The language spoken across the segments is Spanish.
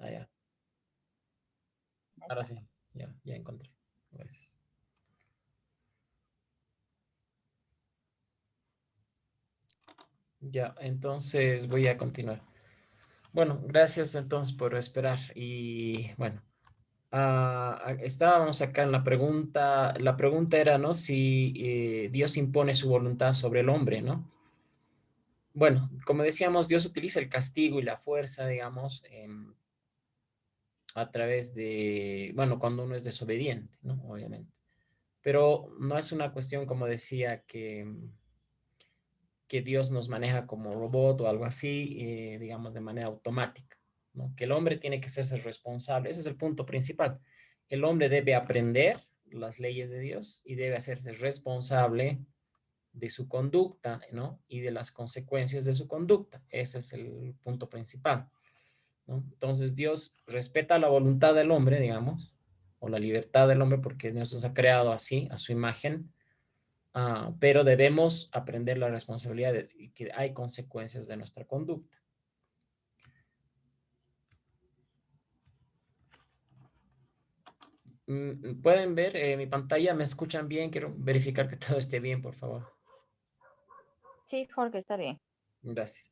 Ah, ya. Ahora sí, ya encontré. Gracias. Ya, entonces voy a continuar. Bueno, gracias entonces por esperar. Y bueno, estábamos acá en la pregunta. La pregunta era, ¿no? Si Dios impone su voluntad sobre el hombre, ¿no? Bueno, como decíamos, Dios utiliza el castigo y la fuerza, digamos, a través de, bueno, cuando uno es desobediente, ¿no? Obviamente. Pero no es una cuestión, como decía, que Dios nos maneja como robot o algo así, digamos, de manera automática, ¿no? Que el hombre tiene que hacerse responsable. Ese es el punto principal. El hombre debe aprender las leyes de Dios y debe hacerse responsable de su conducta, ¿no? Y de las consecuencias de su conducta. Ese es el punto principal, ¿no? Entonces Dios respeta la voluntad del hombre, digamos, o la libertad del hombre, porque Dios nos ha creado así, a su imagen, pero debemos aprender la responsabilidad de que hay consecuencias de nuestra conducta. ¿Pueden ver mi pantalla? ¿Me escuchan bien? Quiero verificar que todo esté bien, por favor. Sí, Jorge, está bien. Gracias.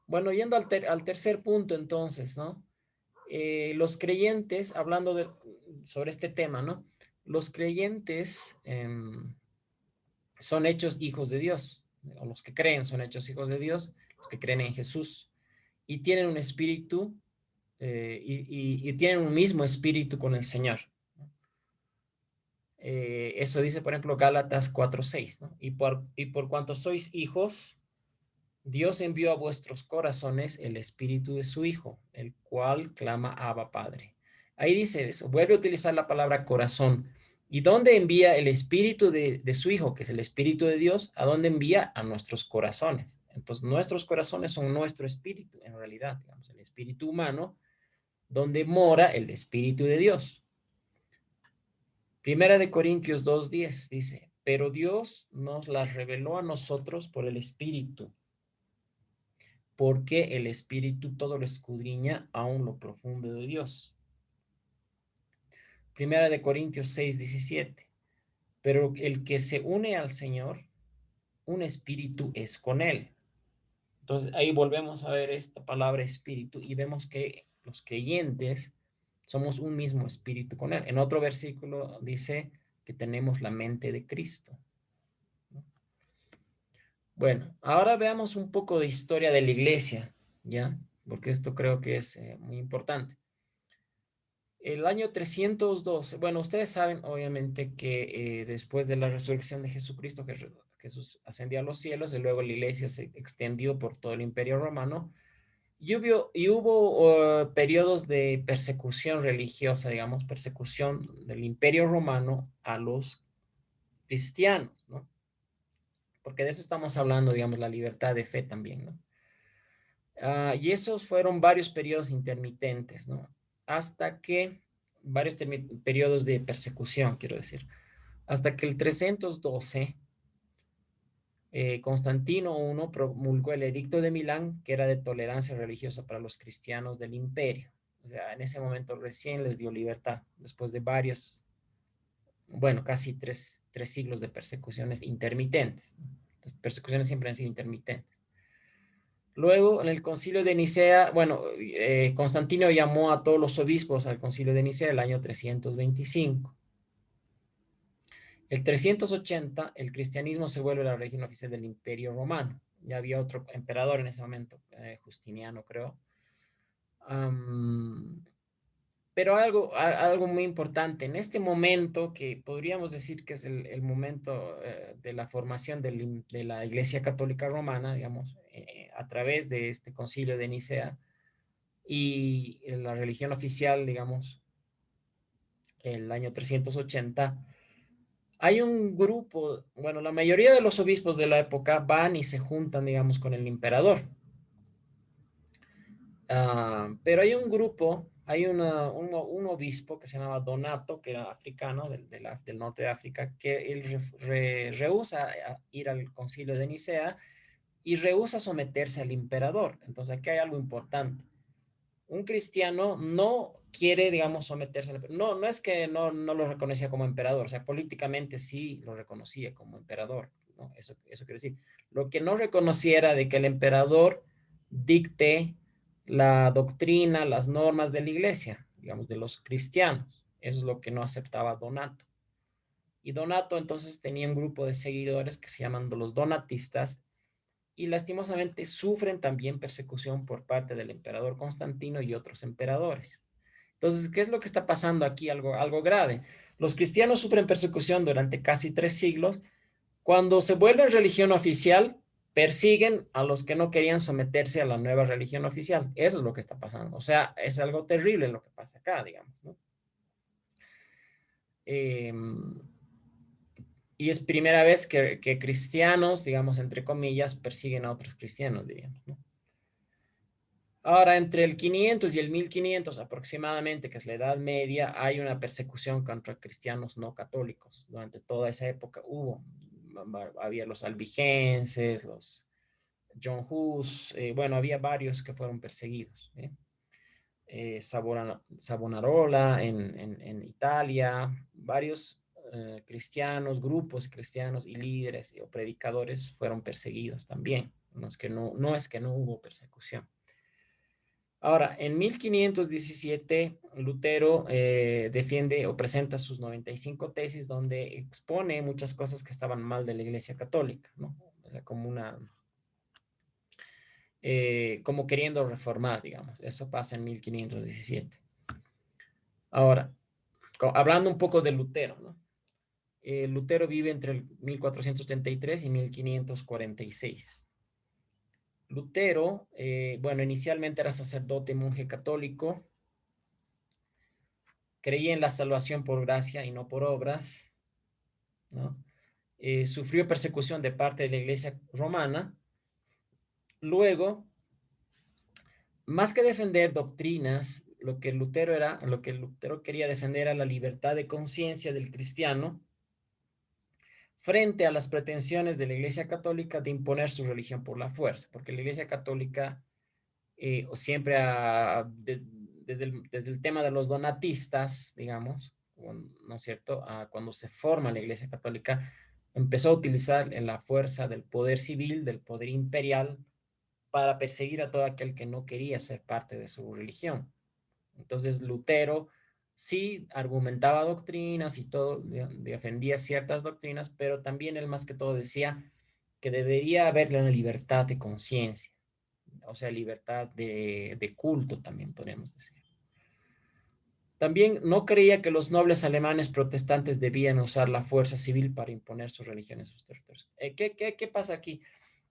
Bueno, yendo al tercer punto entonces, ¿no? Los creyentes, hablando sobre este tema, ¿no? Los creyentes son hechos hijos de Dios, o los que creen son hechos hijos de Dios, los que creen en Jesús, y tienen un espíritu, y tienen un mismo espíritu con el Señor. Eso dice, por ejemplo, Gálatas 4:6, ¿no? Y por cuanto sois hijos, Dios envió a vuestros corazones el espíritu de su Hijo, el cual clama Abba Padre. Ahí dice eso, vuelve a utilizar la palabra corazón. ¿Y dónde envía el espíritu de su Hijo, que es el espíritu de Dios? ¿A dónde envía? A nuestros corazones. Entonces, nuestros corazones son nuestro espíritu, en realidad, digamos, el espíritu humano, donde mora el espíritu de Dios. Primera de Corintios 2:10 dice, pero Dios nos las reveló a nosotros por el espíritu, porque el Espíritu todo lo escudriña aún lo profundo de Dios. Primera de Corintios 6:17. Pero el que se une al Señor, un espíritu es con él. Entonces ahí volvemos a ver esta palabra espíritu y vemos que los creyentes somos un mismo espíritu con él. En otro versículo dice que tenemos la mente de Cristo. Bueno, ahora veamos un poco de historia de la iglesia, ¿ya? Porque esto creo que es muy importante. El año 312, bueno, ustedes saben obviamente que después de la resurrección de Jesucristo, que Jesús ascendió a los cielos y luego la iglesia se extendió por todo el imperio romano y hubo periodos de persecución religiosa, digamos, persecución del imperio romano a los cristianos, ¿no? Porque de eso estamos hablando, digamos, la libertad de fe también, ¿no? Y esos fueron varios periodos intermitentes, ¿no? Hasta que, varios periodos de persecución, quiero decir, hasta que el 312, Constantino I promulgó el Edicto de Milán, que era de tolerancia religiosa para los cristianos del imperio. O sea, en ese momento recién les dio libertad, después de varios, bueno, casi tres siglos de persecuciones intermitentes. Las persecuciones siempre han sido intermitentes. Luego, en el concilio de Nicea, bueno, Constantino llamó a todos los obispos al concilio de Nicea el año 325. El 380, el cristianismo se vuelve la religión oficial del Imperio Romano. Ya había otro emperador en ese momento, Justiniano, creo. Um, pero algo muy importante, en este momento que podríamos decir que es el momento de la formación de la Iglesia Católica Romana, digamos, a través de este concilio de Nicea, y la religión oficial, digamos, el año 380, hay un grupo, bueno, la mayoría de los obispos de la época van y se juntan, digamos, con el emperador. Pero hay un grupo, hay un obispo que se llamaba Donato, que era africano del norte de África, que él rehúsa ir al concilio de Nicea y rehúsa someterse al emperador. Entonces aquí hay algo importante. un cristiano no quiere, digamos, someterse al emperador. No, no es que no lo reconocía como emperador, o sea, políticamente sí lo reconocía como emperador, ¿no? Eso quiero decir. Lo que no reconocía era de que el emperador dicte la doctrina, las normas de la iglesia, digamos, de los cristianos. Eso es lo que no aceptaba Donato. Y Donato entonces tenía un grupo de seguidores que se llaman los donatistas, y lastimosamente sufren también persecución por parte del emperador Constantino y otros emperadores. Entonces, ¿qué es lo que está pasando aquí? Algo grave. Los cristianos sufren persecución durante casi 3 siglos. Cuando se vuelven religión oficial, persiguen a los que no querían someterse a la nueva religión oficial. Eso es lo que está pasando. O sea, es algo terrible lo que pasa acá, digamos, ¿no? Eh, y es primera vez que cristianos, digamos, entre comillas, persiguen a otros cristianos, digamos, ¿no? Ahora, entre el 500 y el 1500 aproximadamente, que es la Edad Media, hay una persecución contra cristianos no católicos. Durante toda esa época había los albigenses, los John Hus, bueno, había varios que fueron perseguidos, ¿eh? Savonarola en Italia, varios cristianos, grupos cristianos y líderes o predicadores fueron perseguidos también. No es que no hubo persecución. Ahora, en 1517, Lutero defiende o presenta sus 95 tesis donde expone muchas cosas que estaban mal de la Iglesia Católica, ¿no? O sea, como queriendo reformar, digamos. Eso pasa en 1517. Ahora, hablando un poco de Lutero, ¿no? Lutero vive entre el 1433 y 1546. Lutero, bueno, inicialmente era sacerdote y monje católico. Creía en la salvación por gracia y no por obras, ¿no? Sufrió persecución de parte de la Iglesia romana. Luego, más que defender doctrinas, lo que Lutero quería defender era la libertad de conciencia del cristiano frente a las pretensiones de la Iglesia Católica de imponer su religión por la fuerza, porque la Iglesia Católica siempre desde el tema de los donatistas, digamos, ¿no es cierto? Cuando se forma la Iglesia Católica, empezó a utilizar en la fuerza del poder civil, del poder imperial, para perseguir a todo aquel que no quería ser parte de su religión. Entonces Lutero sí argumentaba doctrinas y todo, defendía ciertas doctrinas, pero también él más que todo decía que debería haber una libertad de conciencia, o sea, libertad de culto también podríamos decir. También no creía que los nobles alemanes protestantes debían usar la fuerza civil para imponer su religión en sus territorios. ¿Qué pasa aquí?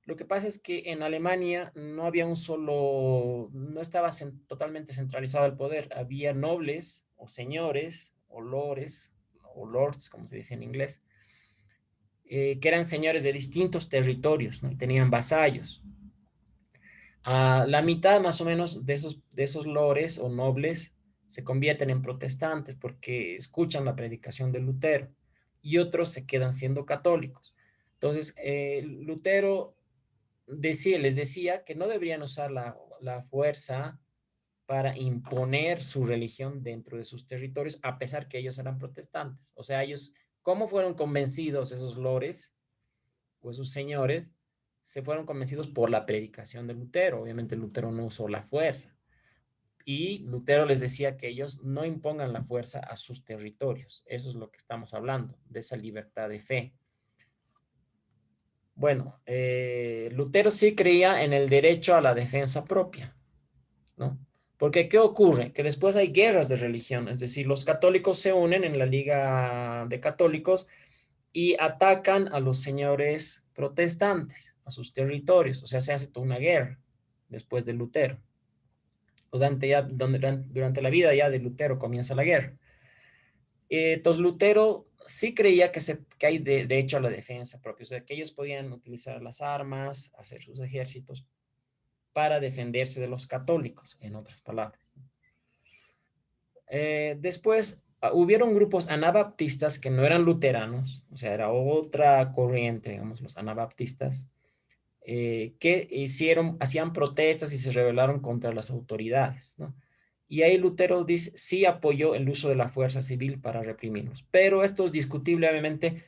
Lo que pasa es que en Alemania no había no estaba totalmente centralizado el poder. Había nobles o señores o lores o lords, como se dice en inglés, que eran señores de distintos territorios, ¿no? Y tenían vasallos. La mitad más o menos de esos lores o nobles se convierten en protestantes porque escuchan la predicación de Lutero, y otros se quedan siendo católicos. Entonces, Lutero les decía que no deberían usar la fuerza para imponer su religión dentro de sus territorios, a pesar que ellos eran protestantes. O sea, ellos, ¿cómo fueron convencidos esos lores o esos señores? Se fueron convencidos por la predicación de Lutero. Obviamente Lutero no usó la fuerza. Y Lutero les decía que ellos no impongan la fuerza a sus territorios. Eso es lo que estamos hablando, de esa libertad de fe. Bueno, Lutero sí creía en el derecho a la defensa propia, ¿no? Porque ¿qué ocurre? Que después hay guerras de religión, es decir, los católicos se unen en la Liga de Católicos y atacan a los señores protestantes, a sus territorios, o sea, se hace toda una guerra después de Lutero. Durante la vida ya de Lutero comienza la guerra. Entonces Lutero sí creía que hay derecho a la defensa propia, o sea, que ellos podían utilizar las armas, hacer sus ejércitos para defenderse de los católicos, en otras palabras. Después hubieron grupos anabaptistas que no eran luteranos, o sea, era otra corriente, digamos, los anabaptistas, que hacían protestas y se rebelaron contra las autoridades, ¿no? Y ahí Lutero dice, sí apoyó el uso de la fuerza civil para reprimirlos. Pero esto es discutible, obviamente.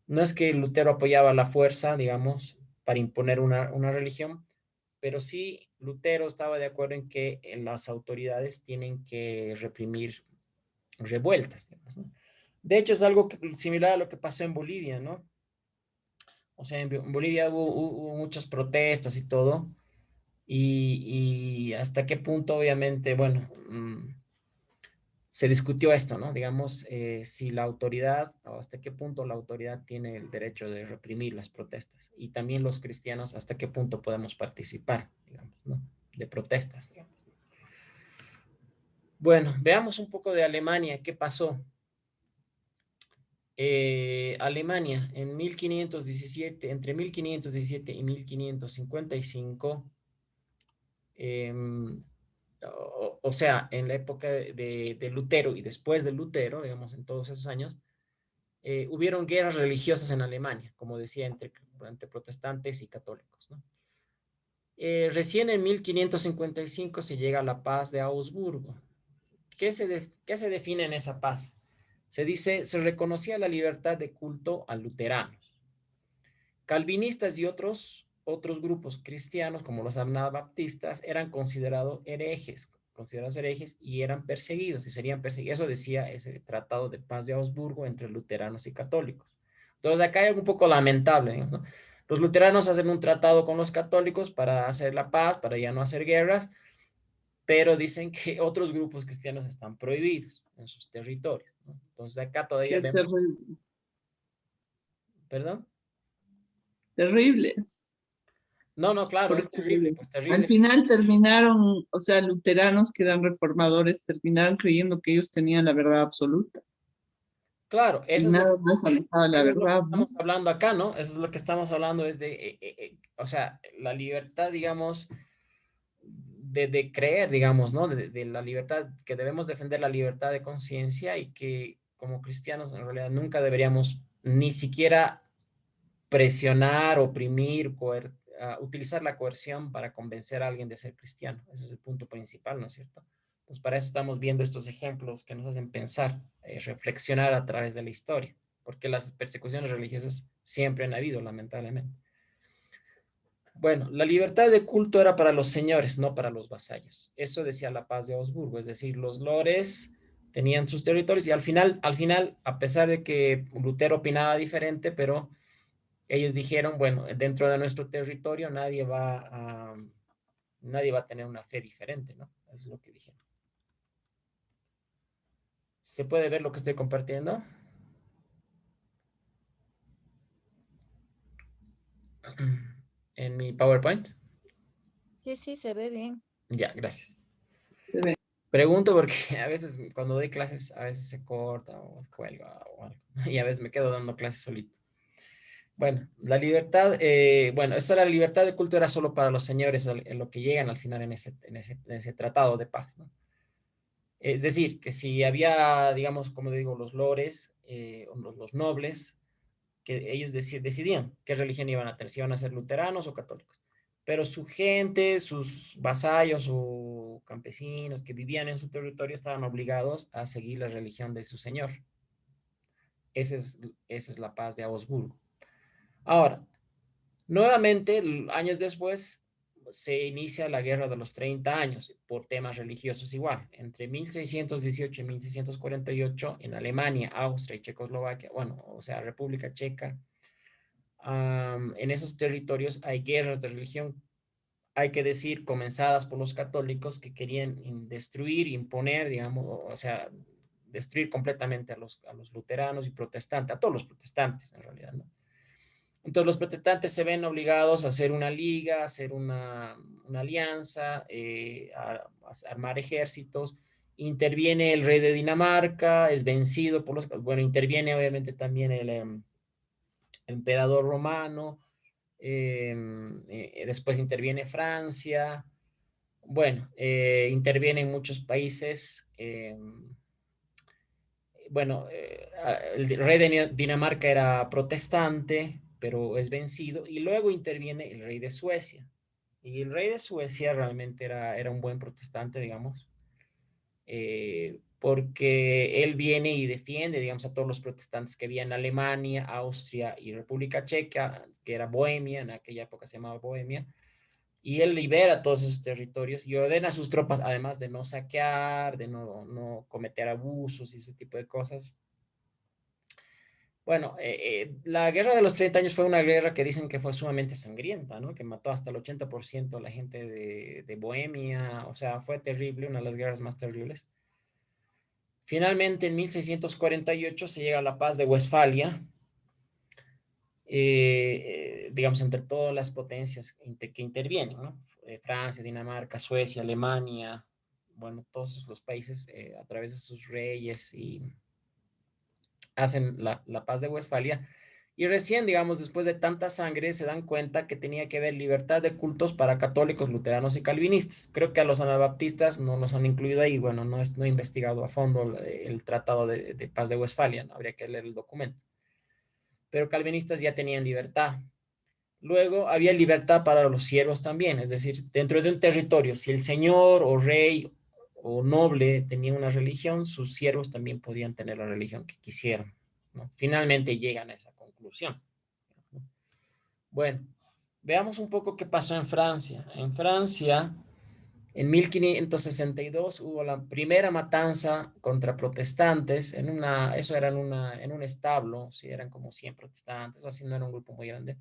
No es que Lutero apoyaba la fuerza, digamos, para imponer una religión, pero sí Lutero estaba de acuerdo en que las autoridades tienen que reprimir revueltas, digamos, ¿no? De hecho, es algo similar a lo que pasó en Bolivia, ¿no? O sea, en Bolivia hubo muchas protestas y todo, y hasta qué punto, obviamente, bueno, se discutió esto, ¿no? Digamos, si la autoridad, o hasta qué punto la autoridad tiene el derecho de reprimir las protestas, y también los cristianos, hasta qué punto podemos participar, digamos, ¿no? De protestas, digamos. Bueno, veamos un poco de Alemania, ¿qué pasó? Alemania en 1517, entre 1517 y 1555, eh, o sea, en la época de Lutero y después de Lutero, digamos, en todos esos años, hubieron guerras religiosas en Alemania, como decía, entre protestantes y católicos, ¿no? Recién en 1555 se llega a la paz de Augsburgo. ¿Qué se define en esa paz? Se dice, se reconocía la libertad de culto a luteranos. Calvinistas y otros grupos cristianos, como los anabaptistas, eran considerados herejes y eran perseguidos, y serían perseguidos. Eso decía ese tratado de paz de Augsburgo entre luteranos y católicos. Entonces, acá hay algo un poco lamentable, ¿no? Los luteranos hacen un tratado con los católicos para hacer la paz, para ya no hacer guerras, pero dicen que otros grupos cristianos están prohibidos en sus territorios, ¿no? Entonces, acá todavía Qué vemos, terrible, ¿perdón? terrible, No, no, claro, es terrible, porque pues al terrible. final terminaron, o sea, luteranos que eran reformadores, terminaron creyendo que ellos tenían la verdad absoluta Claro, y nada más alejado de la eso es lo que verdad, ¿no? estamos hablando acá, ¿no? Eso es lo que estamos hablando, es de, o sea, la libertad, digamos, de creer, digamos, ¿no? De la libertad, que debemos defender la libertad de conciencia y que como cristianos en realidad nunca deberíamos ni siquiera presionar, oprimir, utilizar la coerción para convencer a alguien de ser cristiano. Ese es el punto principal, ¿no es cierto? Entonces, para eso estamos viendo estos ejemplos que nos hacen pensar, reflexionar a través de la historia, porque las persecuciones religiosas siempre han habido, lamentablemente. Bueno, la libertad de culto era para los señores, no para los vasallos. Eso decía la paz de Augsburgo, es decir, los lores tenían sus territorios y al final, a pesar de que Lutero opinaba diferente, pero ellos dijeron, bueno, dentro de nuestro territorio nadie va a tener una fe diferente, ¿no? Eso es lo que dijeron. ¿Se puede ver lo que estoy compartiendo? En mi PowerPoint. Sí, sí, se ve bien. Ya, gracias. Se ve. Pregunto porque a veces cuando doy clases, a veces se corta o se cuelga o algo. Y a veces me quedo dando clases solito. Bueno, la libertad, bueno, esa era la libertad de culto era solo para los señores, en lo que llegan al final en ese tratado de paz, ¿no? Es decir, que si había, digamos, como digo, los lores, los nobles, que ellos decidían qué religión iban a tener, si iban a ser luteranos o católicos. Pero su gente, sus vasallos o campesinos que vivían en su territorio estaban obligados a seguir la religión de su señor. Esa es la paz de Augsburgo. Ahora, nuevamente, años después, se inicia la Guerra de los 30 años por temas religiosos igual. Entre 1618 y 1648 en Alemania, Austria y Checoslovaquia, bueno, o sea, República Checa, en esos territorios hay guerras de religión, hay que decir, comenzadas por los católicos que querían destruir, imponer, digamos, o sea, destruir completamente a los luteranos y protestantes, a todos los protestantes en realidad, ¿no? Entonces los protestantes se ven obligados a hacer una liga, a hacer una alianza, a armar ejércitos. Interviene el rey de Dinamarca, es vencido por bueno, interviene obviamente también el emperador romano, después interviene Francia, bueno, intervienen muchos países. Bueno, el rey de Dinamarca era protestante, pero es vencido, y luego interviene el rey de Suecia. Y el rey de Suecia realmente era un buen protestante, digamos. porque él viene y defiende, digamos, a todos los protestantes que había en Alemania, Austria y República Checa, que era Bohemia, en aquella época se llamaba Bohemia, y él libera todos esos territorios y ordena a sus tropas, además de no saquear, de no cometer abusos y ese tipo de cosas. Bueno, la guerra de los 30 años fue una guerra que dicen que fue sumamente sangrienta, ¿no? Que mató hasta el 80% de la gente de Bohemia, o sea, fue terrible, una de las guerras más terribles. Finalmente, en 1648 se llega a la paz de Westfalia, digamos, entre todas las potencias que intervienen, ¿no? Francia, Dinamarca, Suecia, Alemania, bueno, todos los países a través de sus reyes y hacen la paz de Westfalia. Y recién, digamos, después de tanta sangre, se dan cuenta que tenía que haber libertad de cultos para católicos, luteranos y calvinistas. Creo que a los anabaptistas no los han incluido ahí. Bueno, no he investigado a fondo el Tratado de Paz de Westfalia, ¿no? Habría que leer el documento. Pero calvinistas ya tenían libertad. Luego había libertad para los siervos también, es decir, dentro de un territorio, si el señor o rey o noble tenía una religión, sus siervos también podían tener la religión que quisieran, ¿no? Finalmente llegan a esa conclusión. Bueno, veamos un poco qué pasó en Francia. En Francia, en 1562 hubo la primera matanza contra protestantes, eso era en un establo, sí, eran como 100 protestantes, o así, no era un grupo muy grande.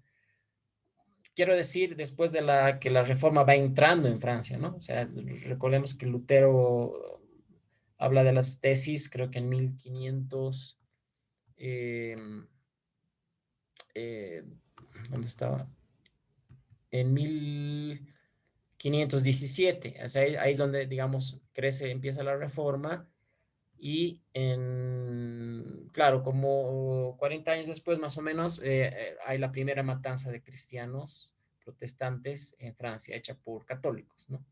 Quiero decir, después de que la reforma va entrando en Francia, ¿no? O sea, recordemos que Lutero habla de las tesis, creo que en 1500, eh, eh, ¿dónde estaba? En 1517, o sea, ahí es donde, digamos, empieza la reforma y claro, como 40 años después, más o menos, hay la primera matanza de cristianos protestantes en Francia, hecha por católicos, ¿no?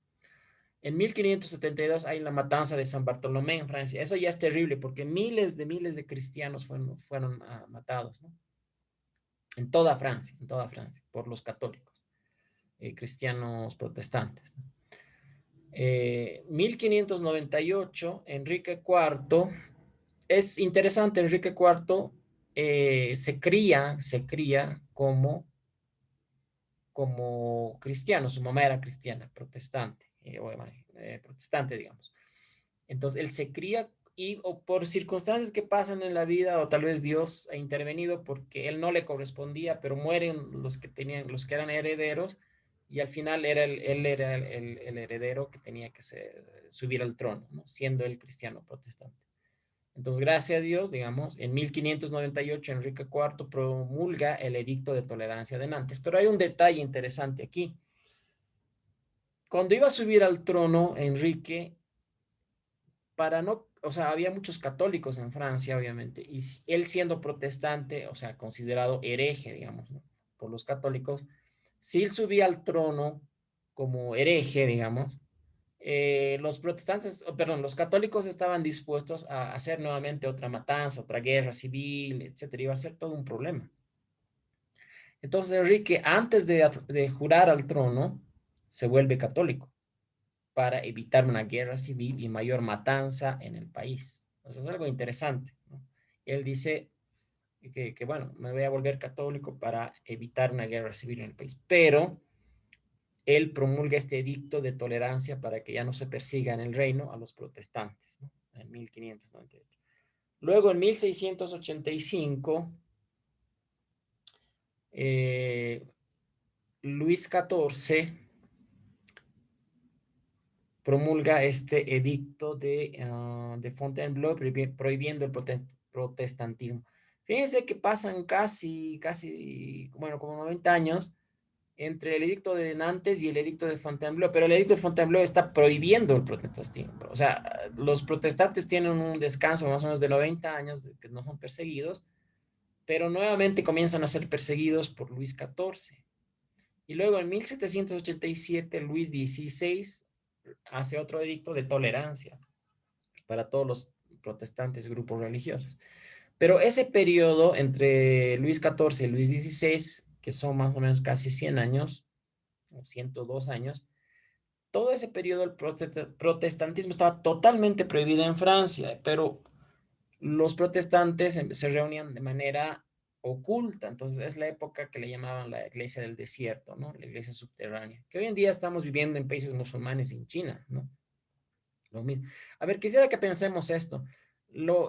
En 1572 hay la matanza de San Bartolomé en Francia. Eso ya es terrible porque miles de cristianos fueron matados, ¿no? En toda Francia, por los católicos, cristianos protestantes, ¿no? 1598, Enrique IV, es interesante, Enrique IV se cría como cristiano, su mamá era cristiana, protestante, protestante, digamos. Entonces, él se cría o por circunstancias que pasan en la vida, o tal vez Dios ha intervenido porque él no le correspondía, pero mueren los que eran herederos, y al final él era el heredero que tenía que subir al trono, ¿no? Siendo el cristiano protestante. Entonces, gracias a Dios, digamos, en 1598 Enrique IV promulga el Edicto de Tolerancia de Nantes. Pero hay un detalle interesante aquí. Cuando iba a subir al trono, Enrique, o sea, había muchos católicos en Francia, obviamente, y él siendo protestante, o sea, considerado hereje, digamos, ¿no? Por los católicos, si él subía al trono como hereje, digamos, los protestantes, perdón, los católicos estaban dispuestos a hacer nuevamente otra matanza, otra guerra civil, etcétera. Iba a ser todo un problema. Entonces Enrique, antes de jurar al trono, se vuelve católico para evitar una guerra civil y mayor matanza en el país. Eso es algo interesante, ¿no? Él dice bueno, me voy a volver católico para evitar una guerra civil en el país, pero él promulga este edicto de tolerancia para que ya no se persiga en el reino a los protestantes, ¿no? En 1598. Luego, en 1685, Luis XIV promulga este edicto de Fontainebleau prohibiendo el protestantismo. Fíjense que pasan bueno, como 90 años entre el edicto de Nantes y el edicto de Fontainebleau, pero el edicto de Fontainebleau está prohibiendo el protestantismo. O sea, los protestantes tienen un descanso más o menos de 90 años de que no son perseguidos, pero nuevamente comienzan a ser perseguidos por Luis XIV. Y luego en 1787 Luis XVI hace otro edicto de tolerancia para todos los protestantes, grupos religiosos. Pero ese periodo entre Luis XIV y Luis XVI, que son más o menos casi 100 años, o 102 años, todo ese periodo el protestantismo estaba totalmente prohibido en Francia, pero los protestantes se reunían de manera oculta. Entonces es la época que le llamaban la iglesia del desierto, ¿no? La iglesia subterránea, que hoy en día estamos viviendo en países musulmanes y en China, ¿no? Lo mismo. A ver, quisiera que pensemos esto.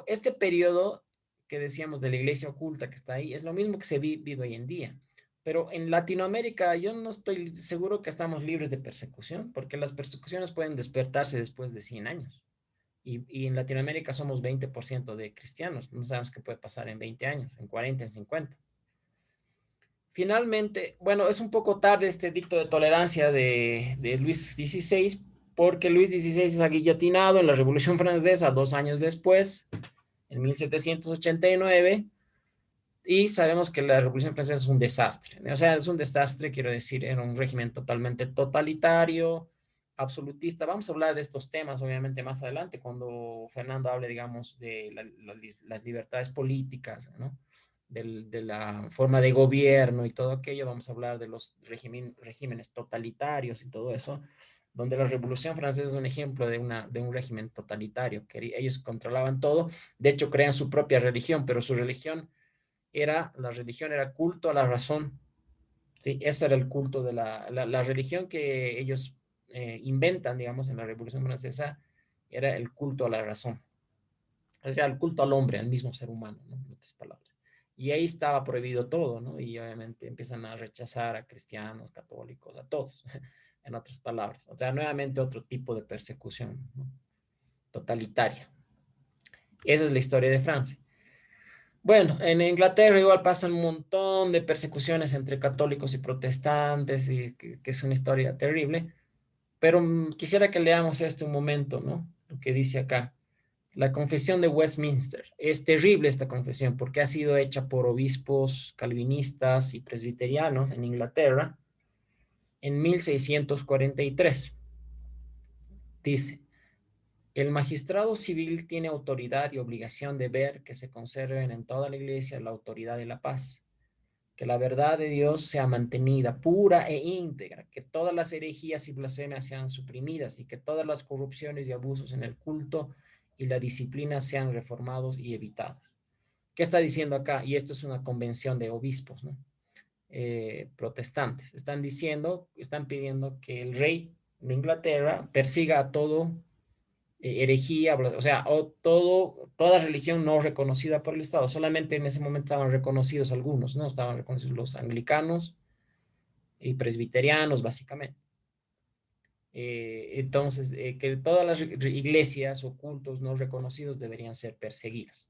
Este periodo que decíamos de la iglesia oculta que está ahí es lo mismo que se vive hoy en día. Pero en Latinoamérica yo no estoy seguro que estamos libres de persecución, porque las persecuciones pueden despertarse después de 100 años. Y en Latinoamérica somos 20% de cristianos. No sabemos qué puede pasar en 20 años, en 40, en 50. Finalmente, bueno, es un poco tarde este dicto de tolerancia de Luis XVI, porque Luis XVI es guillotinado en la Revolución Francesa 2 años después, en 1789, y sabemos que la Revolución Francesa es un desastre. O sea, es un desastre, quiero decir, era un régimen totalmente totalitario, absolutista. Vamos a hablar de estos temas, obviamente, más adelante, cuando Fernando hable, digamos, de las libertades políticas, ¿no? De la forma de gobierno y todo aquello. Vamos a hablar de los regímenes totalitarios y todo eso, donde la Revolución Francesa es un ejemplo de un régimen totalitario, que ellos controlaban todo. De hecho, crean su propia religión, pero su religión la religión era culto a la razón. ¿Sí? Ese era el culto de la religión que ellos inventan, digamos, en la Revolución Francesa, era el culto a la razón. O sea, el culto al hombre, al mismo ser humano, ¿no? En otras palabras. Y ahí estaba prohibido todo, ¿no? Y obviamente empiezan a rechazar a cristianos, católicos, a todos, en otras palabras. O sea, nuevamente otro tipo de persecución, ¿no? Totalitaria. Esa es la historia de Francia. Bueno, en Inglaterra igual pasan un montón de persecuciones entre católicos y protestantes, y que es una historia terrible, pero quisiera que leamos esto un momento, ¿no? Lo que dice acá. La confesión de Westminster. Es terrible esta confesión porque ha sido hecha por obispos calvinistas y presbiterianos en Inglaterra en 1643. Dice, el magistrado civil tiene autoridad y obligación de ver que se conserven en toda la iglesia la autoridad y la paz, que la verdad de Dios sea mantenida pura e íntegra, que todas las herejías y blasfemias sean suprimidas y que todas las corrupciones y abusos en el culto y la disciplina sean reformados y evitados. ¿Qué está diciendo acá? Y esto es una convención de obispos, ¿no? Protestantes. Están pidiendo que el rey de Inglaterra persiga a todo herejía, o sea, toda religión no reconocida por el Estado. Solamente en ese momento estaban reconocidos algunos, ¿no? Estaban reconocidos los anglicanos y presbiterianos, básicamente. Entonces, que todas las iglesias o cultos no reconocidos deberían ser perseguidos.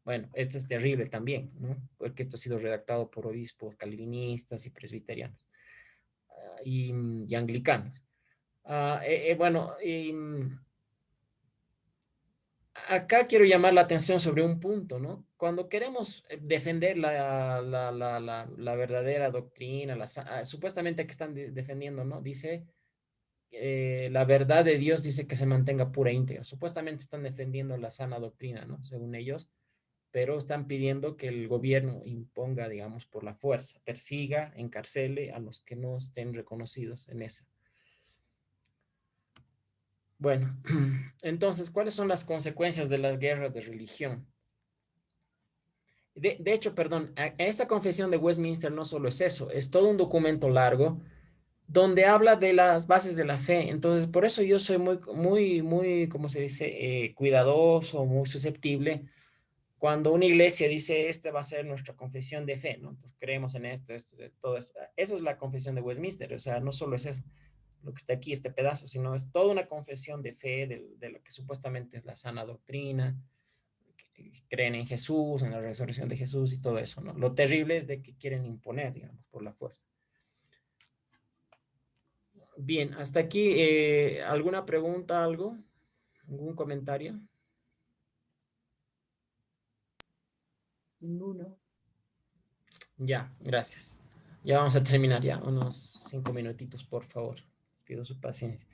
Bueno, esto es terrible también, ¿no? Porque esto ha sido redactado por obispos calvinistas y presbiterianos y anglicanos. Bueno, acá quiero llamar la atención sobre un punto, ¿no? Cuando queremos defender la verdadera doctrina, supuestamente que están defendiendo, ¿no? Dice, la verdad de Dios dice que se mantenga pura e íntegra. Supuestamente están defendiendo la sana doctrina, ¿no? Según ellos, pero están pidiendo que el gobierno imponga, digamos, por la fuerza, persiga, encarcele a los que no estén reconocidos en esa. Bueno, entonces, ¿cuáles son las consecuencias de las guerras de religión? De hecho, perdón, esta confesión de Westminster no solo es eso, es todo un documento largo donde habla de las bases de la fe. Entonces, por eso yo soy muy, ¿cómo se dice? Cuidadoso, muy susceptible cuando una iglesia dice, esta va a ser nuestra confesión de fe, ¿no? Entonces creemos en esto, todo esto. Eso es la confesión de Westminster, o sea, no solo es eso, lo que está aquí, este pedazo, sino es toda una confesión de fe de lo que supuestamente es la sana doctrina, que creen en Jesús, en la resurrección de Jesús y todo eso, ¿no? Lo terrible es de que quieren imponer, digamos, por la fuerza. Bien, hasta aquí, ¿alguna pregunta, algo? ¿Algún comentario? Ninguno. Ya, gracias. Ya vamos a terminar ya, unos 5 minutitos, por favor. Pido su paciencia.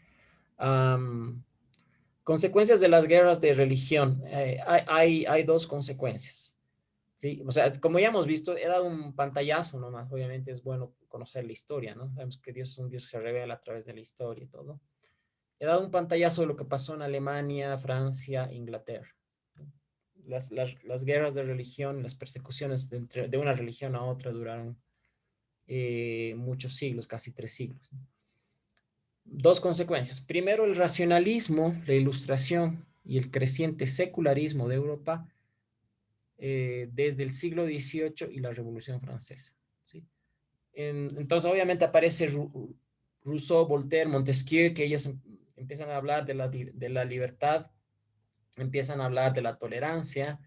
Consecuencias de las guerras de religión. Hay dos consecuencias. Sí, o sea, como ya hemos visto, he dado un pantallazo nomás. Obviamente es bueno conocer la historia, ¿no? Sabemos que Dios es un Dios que se revela a través de la historia y todo. He dado un pantallazo de lo que pasó en Alemania, Francia, Inglaterra. Las guerras de religión, las persecuciones de una religión a otra duraron muchos siglos, casi 3 siglos. Dos consecuencias. Primero, el racionalismo, la ilustración y el creciente secularismo de Europa desde el siglo XVIII y la Revolución Francesa. ¿Sí? Entonces, obviamente aparece Rousseau, Voltaire, Montesquieu, que ellos empiezan a hablar de la libertad, empiezan a hablar de la tolerancia,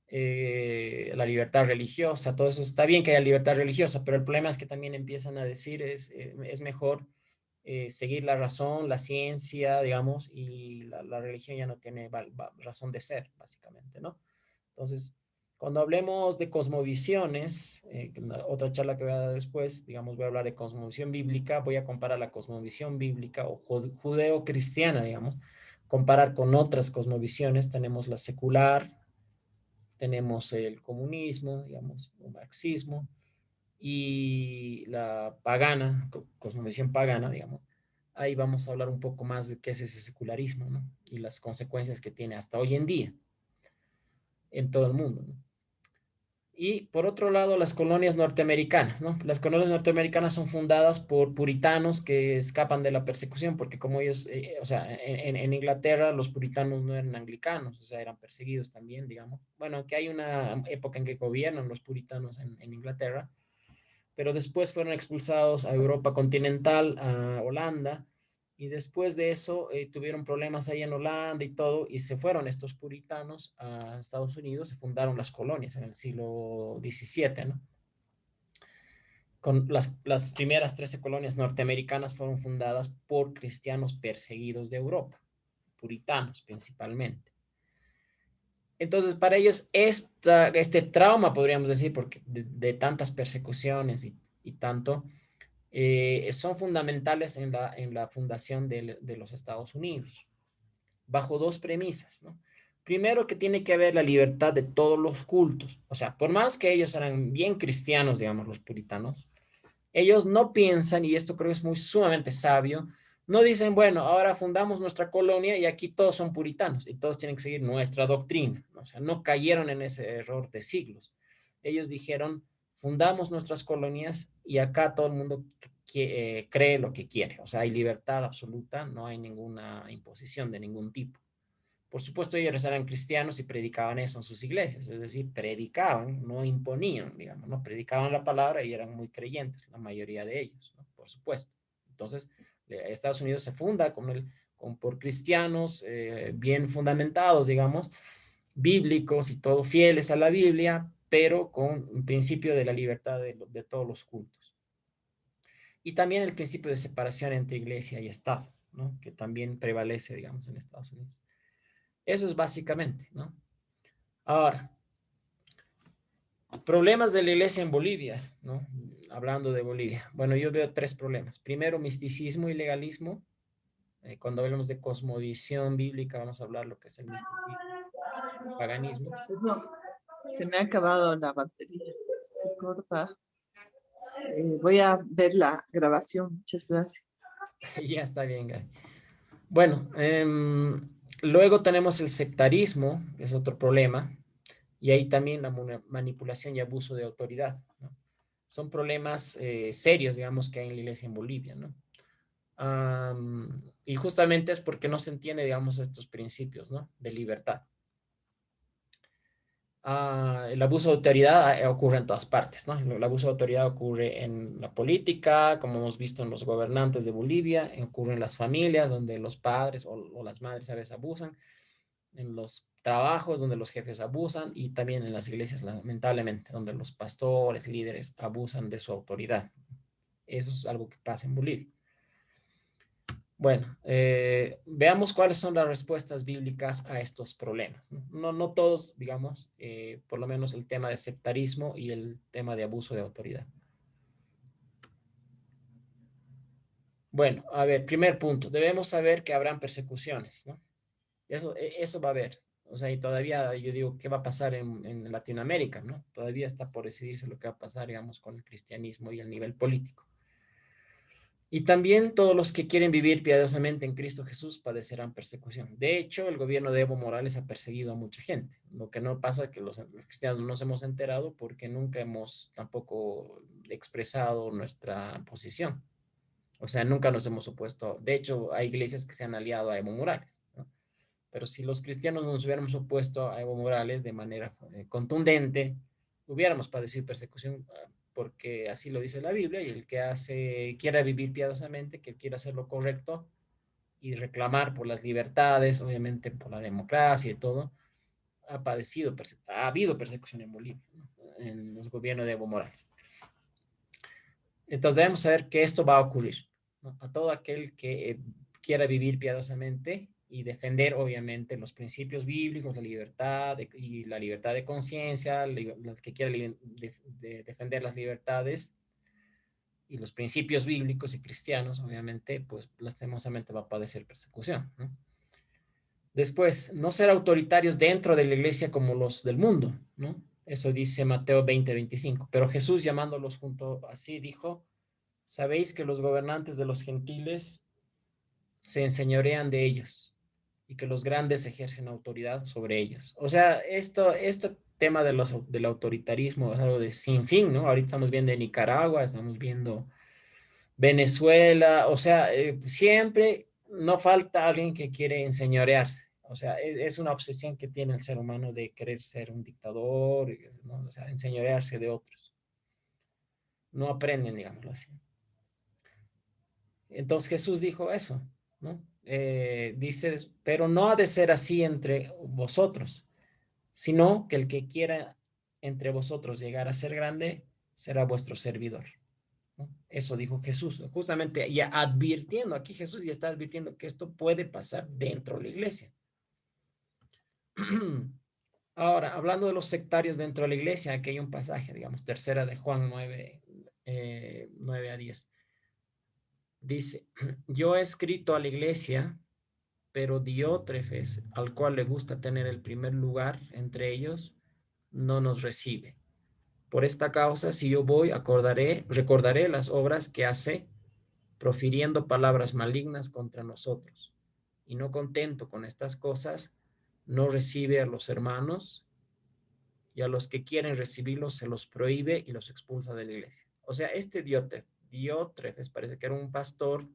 la libertad religiosa, todo eso. Está bien que haya libertad religiosa, pero el problema es que también empiezan a decir es mejor seguir la razón, la ciencia, digamos, y la religión ya no tiene razón de ser, básicamente, ¿no? Entonces, cuando hablemos de cosmovisiones, otra charla que voy a dar después, digamos, voy a hablar de cosmovisión bíblica, voy a comparar la cosmovisión bíblica o judeo-cristiana, digamos, comparar con otras cosmovisiones. Tenemos la secular, tenemos el comunismo, digamos, o marxismo, y la pagana, cosmovisión pagana, digamos. Ahí vamos a hablar un poco más de qué es ese secularismo, ¿no? Y las consecuencias que tiene hasta hoy en día en todo el mundo, ¿no? Y por otro lado, las colonias norteamericanas, ¿no? Las colonias norteamericanas son fundadas por puritanos que escapan de la persecución, porque como ellos, o sea, en Inglaterra los puritanos no eran anglicanos, o sea, eran perseguidos también, digamos. Bueno, que hay una época en que gobiernan los puritanos en Inglaterra, pero después fueron expulsados a Europa continental, a Holanda, y después de eso tuvieron problemas ahí en Holanda y todo, y se fueron estos puritanos a Estados Unidos y fundaron las colonias en el siglo XVII, ¿no? Con las primeras 13 colonias norteamericanas fueron fundadas por cristianos perseguidos de Europa, puritanos principalmente. Entonces, para ellos, este trauma, podríamos decir, porque de tantas persecuciones y tanto, son fundamentales en la fundación de los Estados Unidos, bajo dos premisas, ¿no? Primero, que tiene que haber la libertad de todos los cultos. O sea, por más que ellos eran bien cristianos, digamos, los puritanos, ellos no piensan, y esto creo que es muy sumamente sabio, no dicen, bueno, ahora fundamos nuestra colonia y aquí todos son puritanos y todos tienen que seguir nuestra doctrina, ¿no? O sea, no cayeron en ese error de siglos. Ellos dijeron, fundamos nuestras colonias y acá todo el mundo cree lo que quiere. O sea, hay libertad absoluta, no hay ninguna imposición de ningún tipo. Por supuesto, ellos eran cristianos y predicaban eso en sus iglesias, es decir, predicaban, no imponían, digamos, no predicaban la palabra y eran muy creyentes, la mayoría de ellos, ¿no? Por supuesto. Entonces, Estados Unidos se funda por cristianos bien fundamentados, digamos, bíblicos y todo, fieles a la Biblia, pero con un principio de la libertad de todos los cultos. Y también el principio de separación entre iglesia y Estado, ¿no? Que también prevalece, digamos, en Estados Unidos. Eso es básicamente, ¿no? Ahora, problemas de la iglesia en Bolivia, ¿no? Hablando de Bolivia. Bueno, yo veo tres problemas. Primero, misticismo y legalismo. Cuando hablamos de cosmovisión bíblica, vamos a hablar lo que es el misticismo, el paganismo. No, se me ha acabado la batería. Se corta. Voy a ver la grabación. Muchas gracias. Ya está bien, Guy. Bueno, luego tenemos el sectarismo, que es otro problema, y ahí también la manipulación y abuso de autoridad, ¿no? Son problemas serios, digamos, que hay en la iglesia en Bolivia, ¿no? Y justamente es porque no se entiende, digamos, estos principios, ¿no? De libertad. El abuso de autoridad ocurre en todas partes, ¿no? El abuso de autoridad ocurre en la política, como hemos visto en los gobernantes de Bolivia, ocurre en las familias, donde los padres o las madres a veces abusan, en los trabajos, donde los jefes abusan, y también en las iglesias, lamentablemente, donde los pastores, líderes abusan de su autoridad. Eso es algo que pasa en Bolivia. Bueno, veamos cuáles son las respuestas bíblicas a estos problemas. No todos, digamos, por lo menos el tema de sectarismo y el tema de abuso de autoridad. Bueno, a ver, primer punto, debemos saber que habrán persecuciones, ¿no? Eso va a haber. O sea, y todavía yo digo, ¿qué va a pasar en Latinoamérica, ¿no? Todavía está por decidirse lo que va a pasar, digamos, con el cristianismo y el nivel político. Y también todos los que quieren vivir piadosamente en Cristo Jesús padecerán persecución. De hecho, el gobierno de Evo Morales ha perseguido a mucha gente. Lo que no pasa es que los cristianos no nos hemos enterado porque nunca hemos tampoco expresado nuestra posición. O sea, nunca nos hemos opuesto. De hecho, hay iglesias que se han aliado a Evo Morales, ¿no? Pero si los cristianos nos hubiéramos opuesto a Evo Morales de manera contundente, hubiéramos padecido persecución, porque así lo dice la Biblia, y el que quiera vivir piadosamente, que quiera hacer lo correcto y reclamar por las libertades, obviamente por la democracia y todo, ha habido persecución en Bolivia, ¿no? En los gobiernos de Evo Morales. Entonces debemos saber que esto va a ocurrir, ¿no? A todo aquel que quiera vivir piadosamente y defender, obviamente, los principios bíblicos, la libertad y la libertad de conciencia, los que quieran defender las libertades y los principios bíblicos y cristianos, obviamente, pues lastimosamente va a padecer persecución, ¿no? Después, no ser autoritarios dentro de la iglesia como los del mundo, ¿no? Eso dice Mateo 20:25. Pero Jesús, llamándolos junto así, dijo: sabéis que los gobernantes de los gentiles se enseñorean de ellos y que los grandes ejercen autoridad sobre ellos. O sea, este tema del autoritarismo es algo de sin fin, ¿no? Ahorita estamos viendo en Nicaragua, estamos viendo Venezuela, o sea, siempre no falta alguien que quiere enseñorearse. O sea, es una obsesión que tiene el ser humano de querer ser un dictador, ¿no? O sea, enseñorearse de otros. No aprenden, digámoslo así. Entonces Jesús dijo eso, ¿no? Dice, pero no ha de ser así entre vosotros, sino que el que quiera entre vosotros llegar a ser grande será vuestro servidor, ¿no? Eso dijo Jesús, justamente ya advirtiendo, aquí Jesús ya está advirtiendo que esto puede pasar dentro de la iglesia. Ahora, hablando de los sectarios dentro de la iglesia, aquí hay un pasaje, digamos, tercera de Juan 9:9-10. Dice, yo he escrito a la iglesia, pero Diótrefes, al cual le gusta tener el primer lugar entre ellos, no nos recibe. Por esta causa, si yo voy, recordaré las obras que hace, profiriendo palabras malignas contra nosotros. Y no contento con estas cosas, no recibe a los hermanos, y a los que quieren recibirlos se los prohíbe y los expulsa de la iglesia. O sea, este Diótrefes parece que era un pastor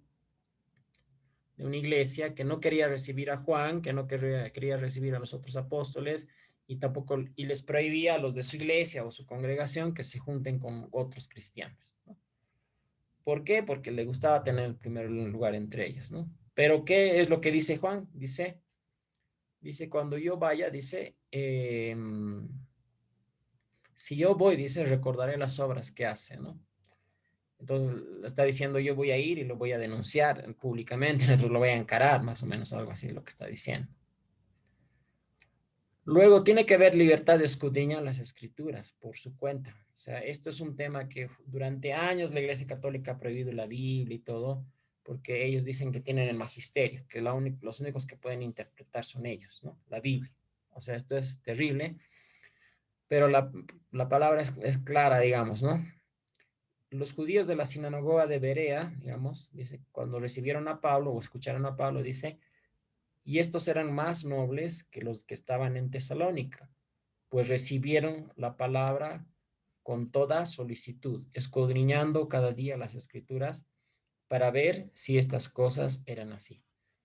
de una iglesia que no quería recibir a Juan, que no quería recibir a los otros apóstoles, y tampoco, y les prohibía a los de su iglesia o su congregación que se junten con otros cristianos, ¿no? ¿Por qué? Porque le gustaba tener el primer lugar entre ellos, ¿no? Pero ¿qué es lo que dice Juan? Dice, cuando yo vaya, dice, si yo voy, dice, recordaré las obras que hace, ¿no? Entonces está diciendo, yo voy a ir y lo voy a denunciar públicamente, entonces lo voy a encarar, más o menos algo así lo que está diciendo. Luego tiene que haber libertad de escudriñar las escrituras por su cuenta. O sea, esto es un tema que durante años la Iglesia Católica ha prohibido la Biblia y todo, porque ellos dicen que tienen el magisterio, que los únicos que pueden interpretar son ellos, ¿no? La Biblia. O sea, esto es terrible, pero la palabra es clara, digamos, ¿no? Los judíos de la sinagoga de Berea, digamos, dice, cuando recibieron a Pablo o escucharon a Pablo, dice, y estos eran más nobles que los que estaban en Tesalónica, pues recibieron la palabra con toda solicitud, escudriñando cada día las escrituras para ver si estas cosas eran así.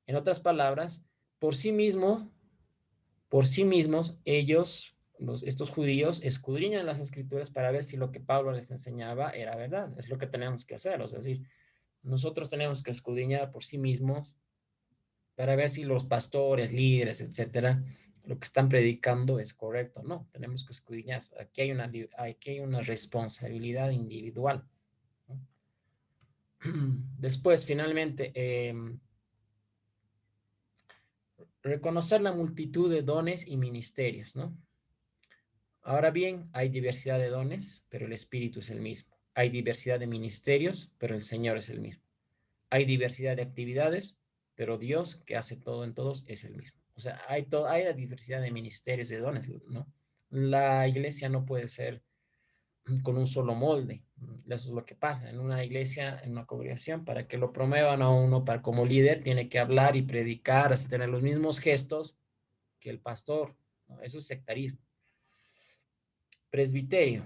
En otras palabras, por sí mismos, ellos, estos judíos, escudriñan las escrituras para ver si lo que Pablo les enseñaba era verdad. Es lo que tenemos que hacer. O sea, es decir, nosotros tenemos que escudriñar por sí mismos para ver si los pastores, líderes, etcétera, lo que están predicando es correcto. No, tenemos que escudriñar. Aquí hay una responsabilidad individual, ¿no? Después, finalmente, reconocer la multitud de dones y ministerios, ¿no? Ahora bien, hay diversidad de dones, pero el Espíritu es el mismo. Hay diversidad de ministerios, pero el Señor es el mismo. Hay diversidad de actividades, pero Dios, que hace todo en todos, es el mismo. O sea, hay la diversidad de ministerios, de dones, ¿no? La iglesia no puede ser con un solo molde. Eso es lo que pasa en una iglesia, en una congregación. Para que lo promuevan a uno para, como líder, tiene que hablar y predicar, hasta tener los mismos gestos que el pastor, ¿no? Eso es sectarismo. Presbiterio.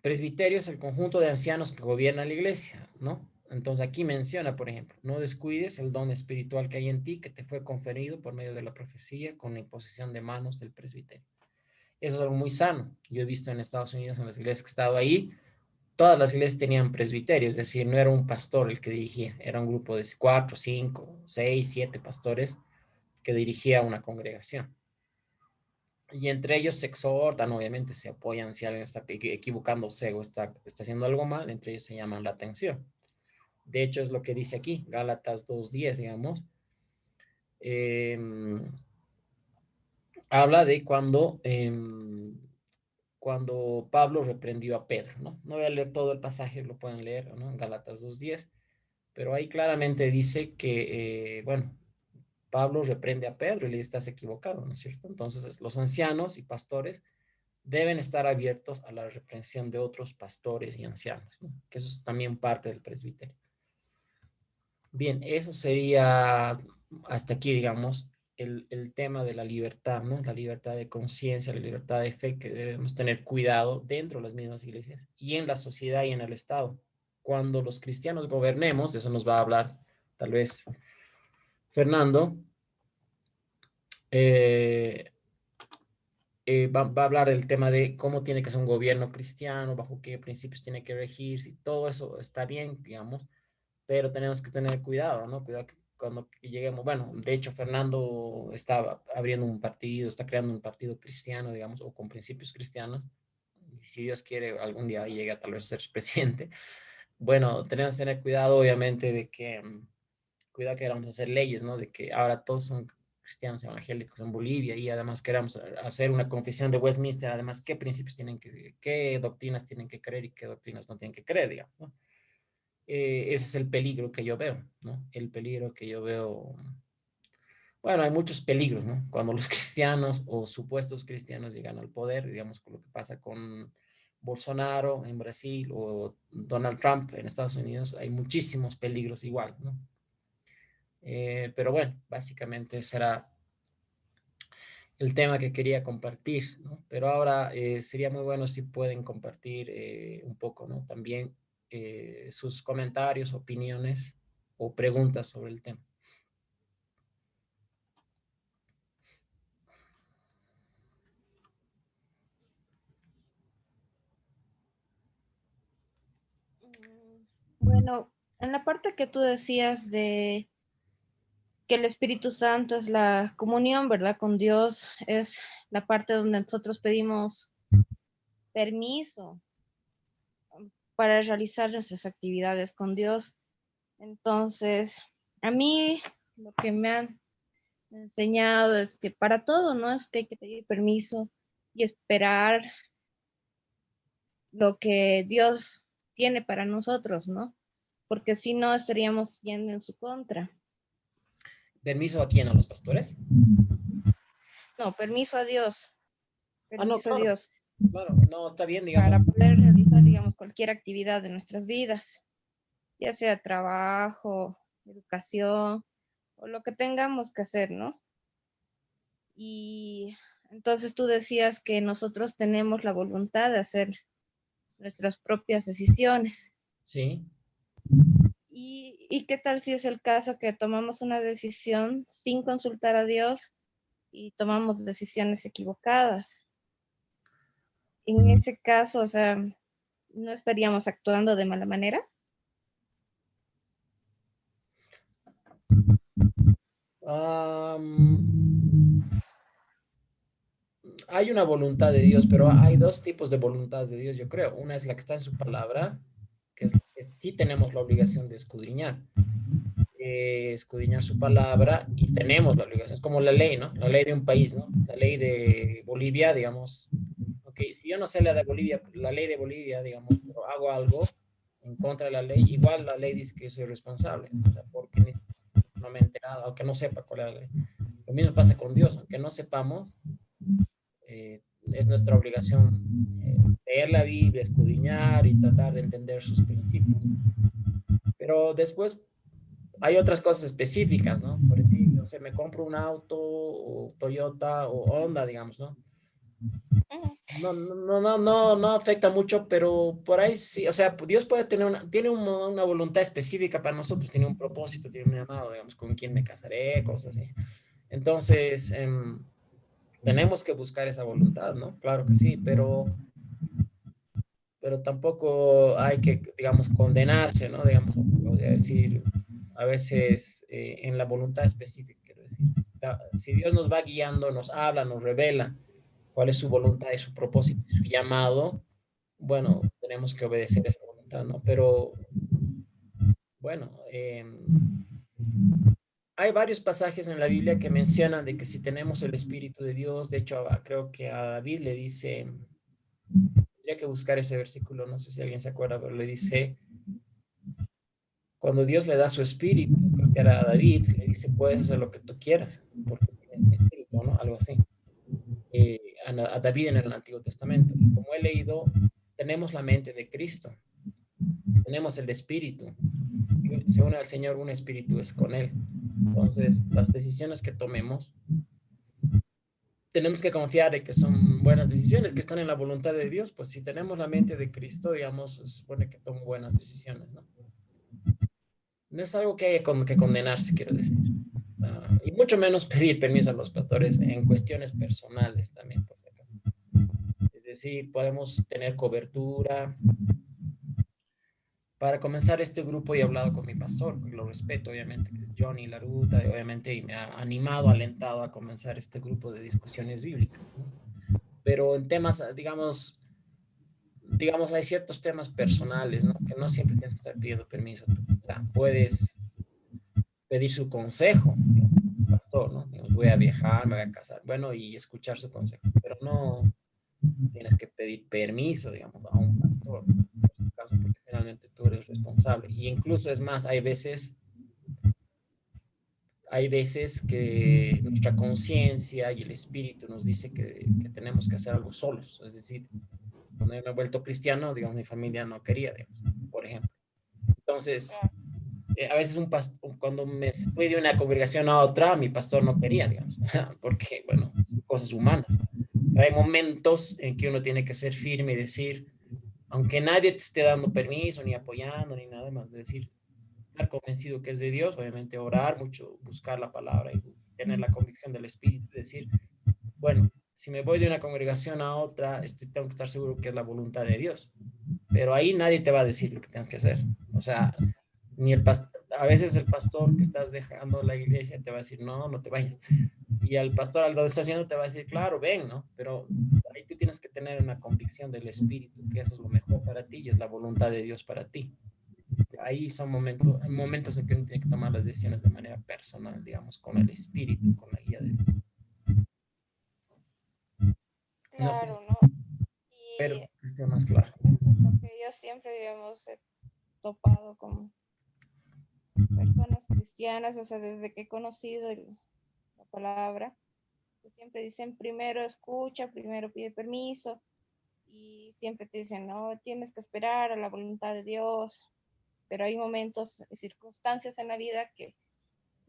Presbiterio es el conjunto de ancianos que gobiernan la iglesia, ¿no? Entonces aquí menciona, por ejemplo, no descuides el don espiritual que hay en ti, que te fue conferido por medio de la profecía con la imposición de manos del presbiterio. Eso es algo muy sano. Yo he visto en Estados Unidos, en las iglesias que he estado ahí, todas las iglesias tenían presbiterio, es decir, no era un pastor el que dirigía, era un grupo de 4, 5, 6, 7 pastores que dirigía una congregación. Y entre ellos se exhortan, obviamente se apoyan si alguien está equivocándose o está haciendo algo mal, entre ellos se llaman la atención. De hecho, es lo que dice aquí, Gálatas 2:10, digamos. Habla de cuando Pablo reprendió a Pedro, ¿no? No voy a leer todo el pasaje, lo pueden leer, ¿no? En Gálatas 2:10, pero ahí claramente dice que, bueno, Pablo reprende a Pedro y le dice, estás equivocado, ¿no es cierto? Entonces, los ancianos y pastores deben estar abiertos a la reprensión de otros pastores y ancianos, ¿no? Que eso es también parte del presbiterio. Bien, eso sería hasta aquí, digamos, el tema de la libertad, ¿no? La libertad de conciencia, la libertad de fe, que debemos tener cuidado dentro de las mismas iglesias y en la sociedad y en el Estado. Cuando los cristianos gobernemos, de eso nos va a hablar tal vez Fernando, eh, va a hablar del tema de cómo tiene que ser un gobierno cristiano, bajo qué principios tiene que regirse, y todo eso está bien, digamos, pero tenemos que tener cuidado, ¿no? Cuidado que cuando lleguemos, bueno, de hecho Fernando está abriendo un partido, está creando un partido cristiano, digamos, o con principios cristianos, y si Dios quiere algún día llega tal vez a ser presidente. Bueno, tenemos que tener cuidado, obviamente, de que, cuidado que vamos a hacer leyes, ¿no? De que ahora todos son cristianos evangélicos en Bolivia y además queramos hacer una confesión de Westminster, además, qué principios tienen que, qué doctrinas tienen que creer y qué doctrinas no tienen que creer, digamos, ¿no? Ese es el peligro que yo veo, ¿no? El peligro que yo veo. Bueno, hay muchos peligros, ¿no? Cuando los cristianos o supuestos cristianos llegan al poder, digamos, con lo que pasa con Bolsonaro en Brasil o Donald Trump en Estados Unidos, hay muchísimos peligros igual, ¿no? Pero bueno, básicamente será el tema que quería compartir, ¿no? Pero ahora sería muy bueno si pueden compartir un poco, ¿no? También sus comentarios, opiniones o preguntas sobre el tema. Bueno, en la parte que tú decías de que el Espíritu Santo es la comunión, ¿verdad? Con Dios, es la parte donde nosotros pedimos permiso para realizar nuestras actividades con Dios. Entonces, a mí lo que me han enseñado es que para todo, ¿no? Es que hay que pedir permiso y esperar lo que Dios tiene para nosotros, ¿no? Porque si no estaríamos yendo en su contra. ¿Permiso a quién? ¿A los pastores? No, permiso a Dios, Ah, no, permiso a claro, Dios claro, no, está bien, digamos. para poder realizar, digamos, cualquier actividad de nuestras vidas, ya sea trabajo, educación o lo que tengamos que hacer, ¿no? Y entonces tú decías que nosotros tenemos la voluntad de hacer nuestras propias decisiones. Sí. ¿Y qué tal si es el caso que tomamos una decisión sin consultar a Dios y tomamos decisiones equivocadas? En ese caso, o sea, ¿no estaríamos actuando de mala manera? Hay una voluntad de Dios, pero hay dos tipos de voluntad de Dios, yo creo. Una es la que está en su palabra, que sí tenemos la obligación de escudriñar su palabra y tenemos la obligación, es como la ley, ¿no? La ley de un país, ¿no? La ley de Bolivia, digamos, ok, si yo no sé la de Bolivia, la ley de Bolivia, digamos, pero hago algo en contra de la ley, igual la ley dice que yo soy responsable, o sea, porque no me he enterado, aunque no sepa cuál es la ley. Lo mismo pasa con Dios, aunque no sepamos, es nuestra obligación leer la Biblia, escudriñar y tratar de entender sus principios. Pero después hay otras cosas específicas, ¿no? Por decir, no sé, me compro un auto, o Toyota, o Honda, digamos, ¿no? Ujú. No afecta mucho, pero por ahí sí, o sea, Dios puede tener tiene una voluntad específica para nosotros, tiene un propósito, tiene un llamado, digamos, con quién me casaré, cosas así. Entonces, tenemos que buscar esa voluntad, ¿no? Claro que sí, pero tampoco hay que, digamos, condenarse, ¿no? Digamos, o decir, a veces en la voluntad específica, quiero decir. Si Dios nos va guiando, nos habla, nos revela cuál es su voluntad y su propósito y su llamado, bueno, tenemos que obedecer esa voluntad, ¿no? Pero, bueno, hay varios pasajes en la Biblia que mencionan de que si tenemos el Espíritu de Dios, de hecho, creo que a David le dice, tendría que buscar ese versículo, no sé si alguien se acuerda, pero le dice, cuando Dios le da su espíritu, creo que era a David, le dice, puedes hacer lo que tú quieras, porque tienes mi espíritu, ¿no? Algo así. A David en el Antiguo Testamento. Y como he leído, tenemos la mente de Cristo, tenemos el espíritu. Que se une al Señor, un espíritu es con Él. Entonces, las decisiones que tomemos, tenemos que confiar de que son buenas decisiones, que están en la voluntad de Dios. Pues si tenemos la mente de Cristo, digamos, se supone que tomo buenas decisiones, ¿no? No es algo que haya que condenarse, quiero decir. Y mucho menos pedir permiso a los pastores en cuestiones personales también, por si acaso. Es decir, podemos tener cobertura. Para comenzar este grupo he hablado con mi pastor, que lo respeto obviamente, que es Johnny Laruta, y obviamente y me ha animado, alentado a comenzar este grupo de discusiones bíblicas, ¿no? Pero en temas, digamos, hay ciertos temas personales, ¿no? Que no siempre tienes que estar pidiendo permiso. O sea, puedes pedir su consejo, digamos, pastor, ¿no? Digamos, voy a viajar, me voy a casar, bueno, y escuchar su consejo, pero no tienes que pedir permiso, digamos, a un pastor, por su caso, porque finalmente tú eres responsable. Y incluso es más, hay veces que nuestra conciencia y el espíritu nos dice que tenemos que hacer algo solos, es decir, cuando yo me he vuelto cristiano, digamos, mi familia no quería, digamos, por ejemplo. Entonces, a veces cuando me fui de una congregación a otra, mi pastor no quería, digamos, porque, bueno, son cosas humanas. Pero hay momentos en que uno tiene que ser firme y decir, aunque nadie te esté dando permiso, ni apoyando, ni nada más, decir, estar convencido que es de Dios, obviamente orar mucho, buscar la palabra y tener la convicción del Espíritu, decir, bueno, si me voy de una congregación a otra, tengo que estar seguro que es la voluntad de Dios. Pero ahí nadie te va a decir lo que tienes que hacer. O sea, ni el pastor, a veces el pastor que estás dejando la iglesia te va a decir, no, no te vayas. Y al pastor al donde está haciendo te va a decir, claro, ven, ¿no? Pero ahí tú tienes que tener una convicción del Espíritu, que eso es lo mejor para ti y es la voluntad de Dios para ti. Ahí son momentos en que uno tiene que tomar las decisiones de manera personal, digamos, con el Espíritu, con la guía de Dios. No sé, Claro, ¿no? pero Y que esté más claro. eso es lo que yo siempre, digamos, he topado con personas cristianas, o sea, desde que he conocido la palabra, que siempre dicen primero escucha, primero pide permiso, y siempre te dicen, no, tienes que esperar a la voluntad de Dios, pero hay momentos, circunstancias en la vida que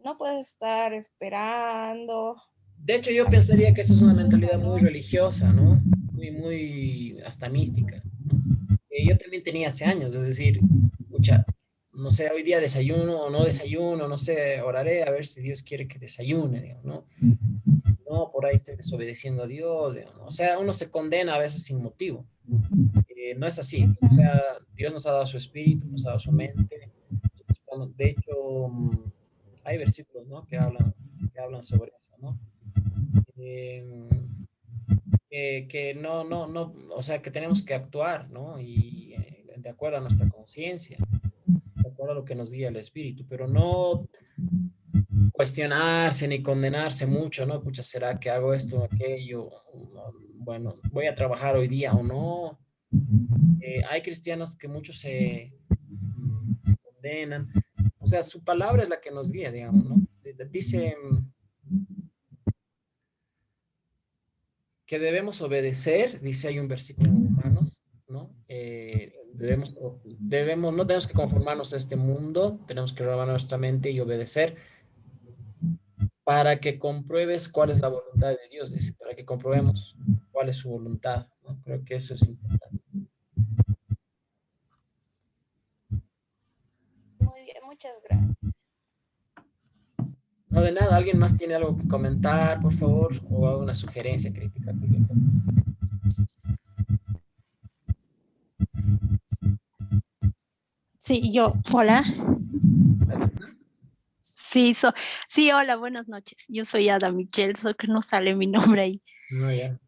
no puedes estar esperando De hecho, yo a que pensaría que eso es una suceda, mentalidad muy ¿no? religiosa, ¿no? Muy hasta mística, ¿no? Yo también tenía hace años, es decir, escucha, no sé, hoy día desayuno o no desayuno, no sé, oraré a ver si Dios quiere que desayune, digamos, ¿no? Si no, por ahí estoy desobedeciendo a Dios, digamos, ¿no? O sea, uno se condena a veces sin motivo. No es así, o Exacto. sea, Dios nos ha dado su espíritu, nos ha dado su mente. De hecho, hay versículos, ¿no? Que hablan sobre eso, ¿no? Eh, que no, o sea, que tenemos que actuar, ¿no? Y de acuerdo a nuestra conciencia, de acuerdo a lo que nos diga el espíritu, pero no cuestionarse ni condenarse mucho, ¿no? Pucha, ¿será que hago esto o aquello? No, bueno, voy a trabajar hoy día o no. Hay cristianos que muchos se condenan. O sea, su palabra es la que nos guía, digamos, ¿no? Dice que debemos obedecer, dice hay un versículo en Romanos, ¿no? No tenemos que conformarnos a este mundo, tenemos que renovar nuestra mente y obedecer para que compruebes cuál es la voluntad de Dios, dice, para que comprobemos cuál es su voluntad, ¿no? Creo que eso es importante. Muy bien, muchas gracias. No, de nada, ¿alguien más tiene algo que comentar, por favor? O alguna sugerencia, crítica, cualquier cosa. Sí, yo, hola. Sí, sí, hola, buenas noches. Yo soy Ada Michelle, solo que no sale mi nombre ahí. No, ya.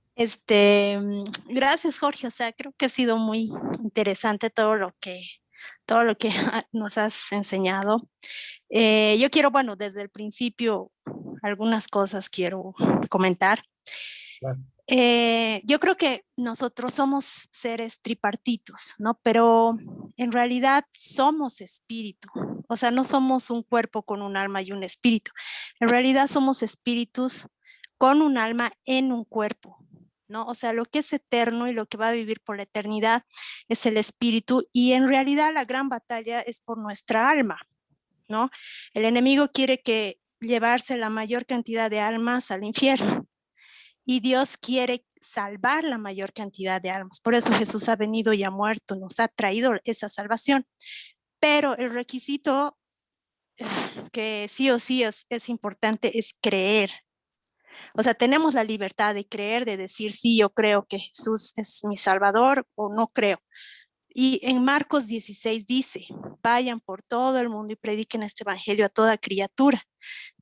Gracias, Jorge. O sea, creo que ha sido muy interesante todo lo que nos has enseñado. Yo quiero, bueno, desde el principio, algunas cosas quiero comentar. Claro. Yo creo que nosotros somos seres tripartitos, ¿no? Pero en realidad somos espíritu. O sea, no somos un cuerpo con un alma y un espíritu. En realidad somos espíritus con un alma en un cuerpo, ¿no? O sea, lo que es eterno y lo que va a vivir por la eternidad es el espíritu y en realidad la gran batalla es por nuestra alma, ¿no? El enemigo quiere que llevarse la mayor cantidad de almas al infierno y Dios quiere salvar la mayor cantidad de almas. Por eso Jesús ha venido y ha muerto, nos ha traído esa salvación. Pero el requisito que sí o sí es importante es creer. O sea, tenemos la libertad de creer, de decir, sí, yo creo que Jesús es mi Salvador o no creo. Y en Marcos 16 dice, vayan por todo el mundo y prediquen este evangelio a toda criatura,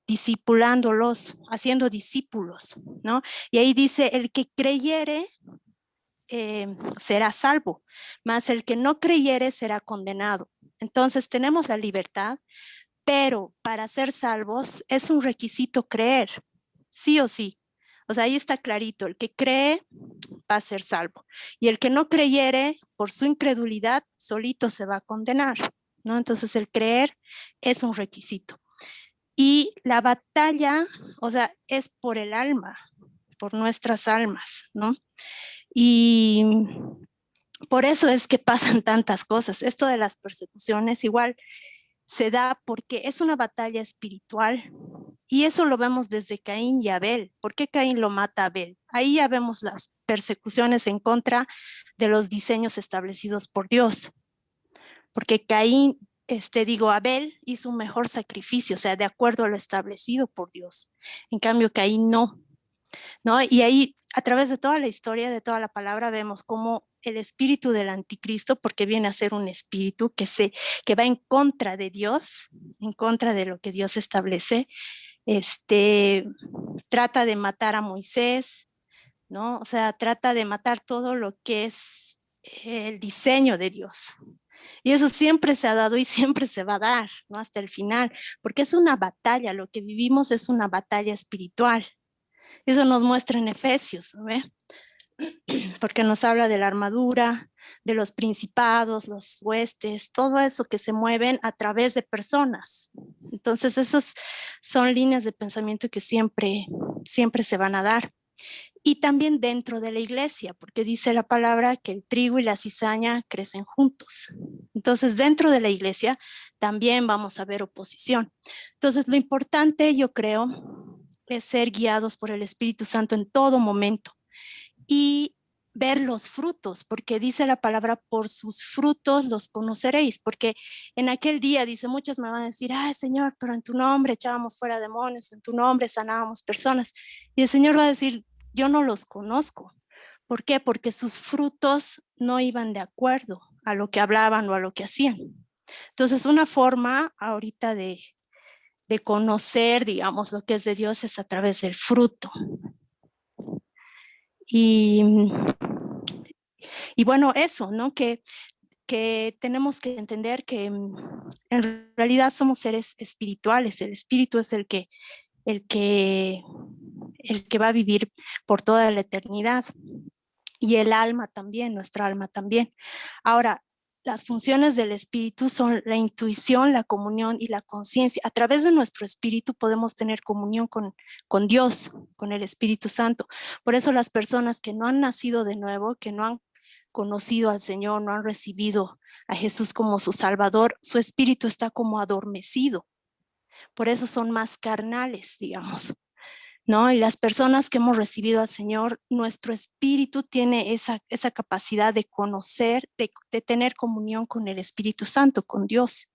discipulándolos, haciendo discípulos, ¿no? Y ahí dice, el que creyere será salvo, mas el que no creyere será condenado. Entonces tenemos la libertad, pero para ser salvos es un requisito creer, sí o sí. O sea, ahí está clarito, el que cree va a ser salvo. Y el que no creyere, por su incredulidad, solito se va a condenar, ¿no? Entonces el creer es un requisito. Y la batalla, o sea, es por el alma, por nuestras almas, ¿no? Y por eso es que pasan tantas cosas. Esto de las persecuciones igual se da porque es una batalla espiritual y eso lo vemos desde Caín y Abel. ¿Por qué Caín lo mata a Abel? Ahí ya vemos las persecuciones en contra de los diseños establecidos por Dios. Porque Caín, Abel hizo un mejor sacrificio, o sea, de acuerdo a lo establecido por Dios. En cambio, Caín no, ¿no? Y ahí, a través de toda la historia, de toda la palabra, vemos cómo el espíritu del anticristo, porque viene a ser un espíritu que va en contra de Dios, en contra de lo que Dios establece, trata de matar a Moisés, ¿no? O sea, trata de matar todo lo que es el diseño de Dios. Y eso siempre se ha dado y siempre se va a dar, ¿no? Hasta el final, porque es una batalla, lo que vivimos es una batalla espiritual. Eso nos muestra en Efesios, ¿no? Porque nos habla de la armadura, de los principados, los huestes, todo eso que se mueven a través de personas. Entonces, esos son líneas de pensamiento que siempre se van a dar. Y también dentro de la iglesia, porque dice la palabra que el trigo y la cizaña crecen juntos. Entonces, dentro de la iglesia también vamos a ver oposición. Entonces, lo importante, yo creo, es ser guiados por el Espíritu Santo en todo momento y ver los frutos, porque dice la palabra, por sus frutos los conoceréis, porque en aquel día, dice, muchos me van a decir, ay Señor, pero en tu nombre echábamos fuera demonios, en tu nombre sanábamos personas. Y el Señor va a decir, yo no los conozco. ¿Por qué? Porque sus frutos no iban de acuerdo a lo que hablaban o a lo que hacían. Entonces, una forma ahorita de conocer, digamos, lo que es de Dios es a través del fruto. Y bueno, eso, ¿no? Que tenemos que entender que en realidad somos seres espirituales. El espíritu es el que va a vivir por toda la eternidad. Y el alma también, nuestra alma también. Ahora, las funciones del espíritu son la intuición, la comunión y la conciencia. A través de nuestro espíritu podemos tener comunión con Dios, con el Espíritu Santo. Por eso las personas que no han nacido de nuevo, que no han conocido al Señor, no han recibido a Jesús como su Salvador, su espíritu está como adormecido. Por eso son más carnales, digamos, ¿no? Y las personas que hemos recibido al Señor, nuestro espíritu tiene esa capacidad de conocer, de tener comunión con el Espíritu Santo, con Dios.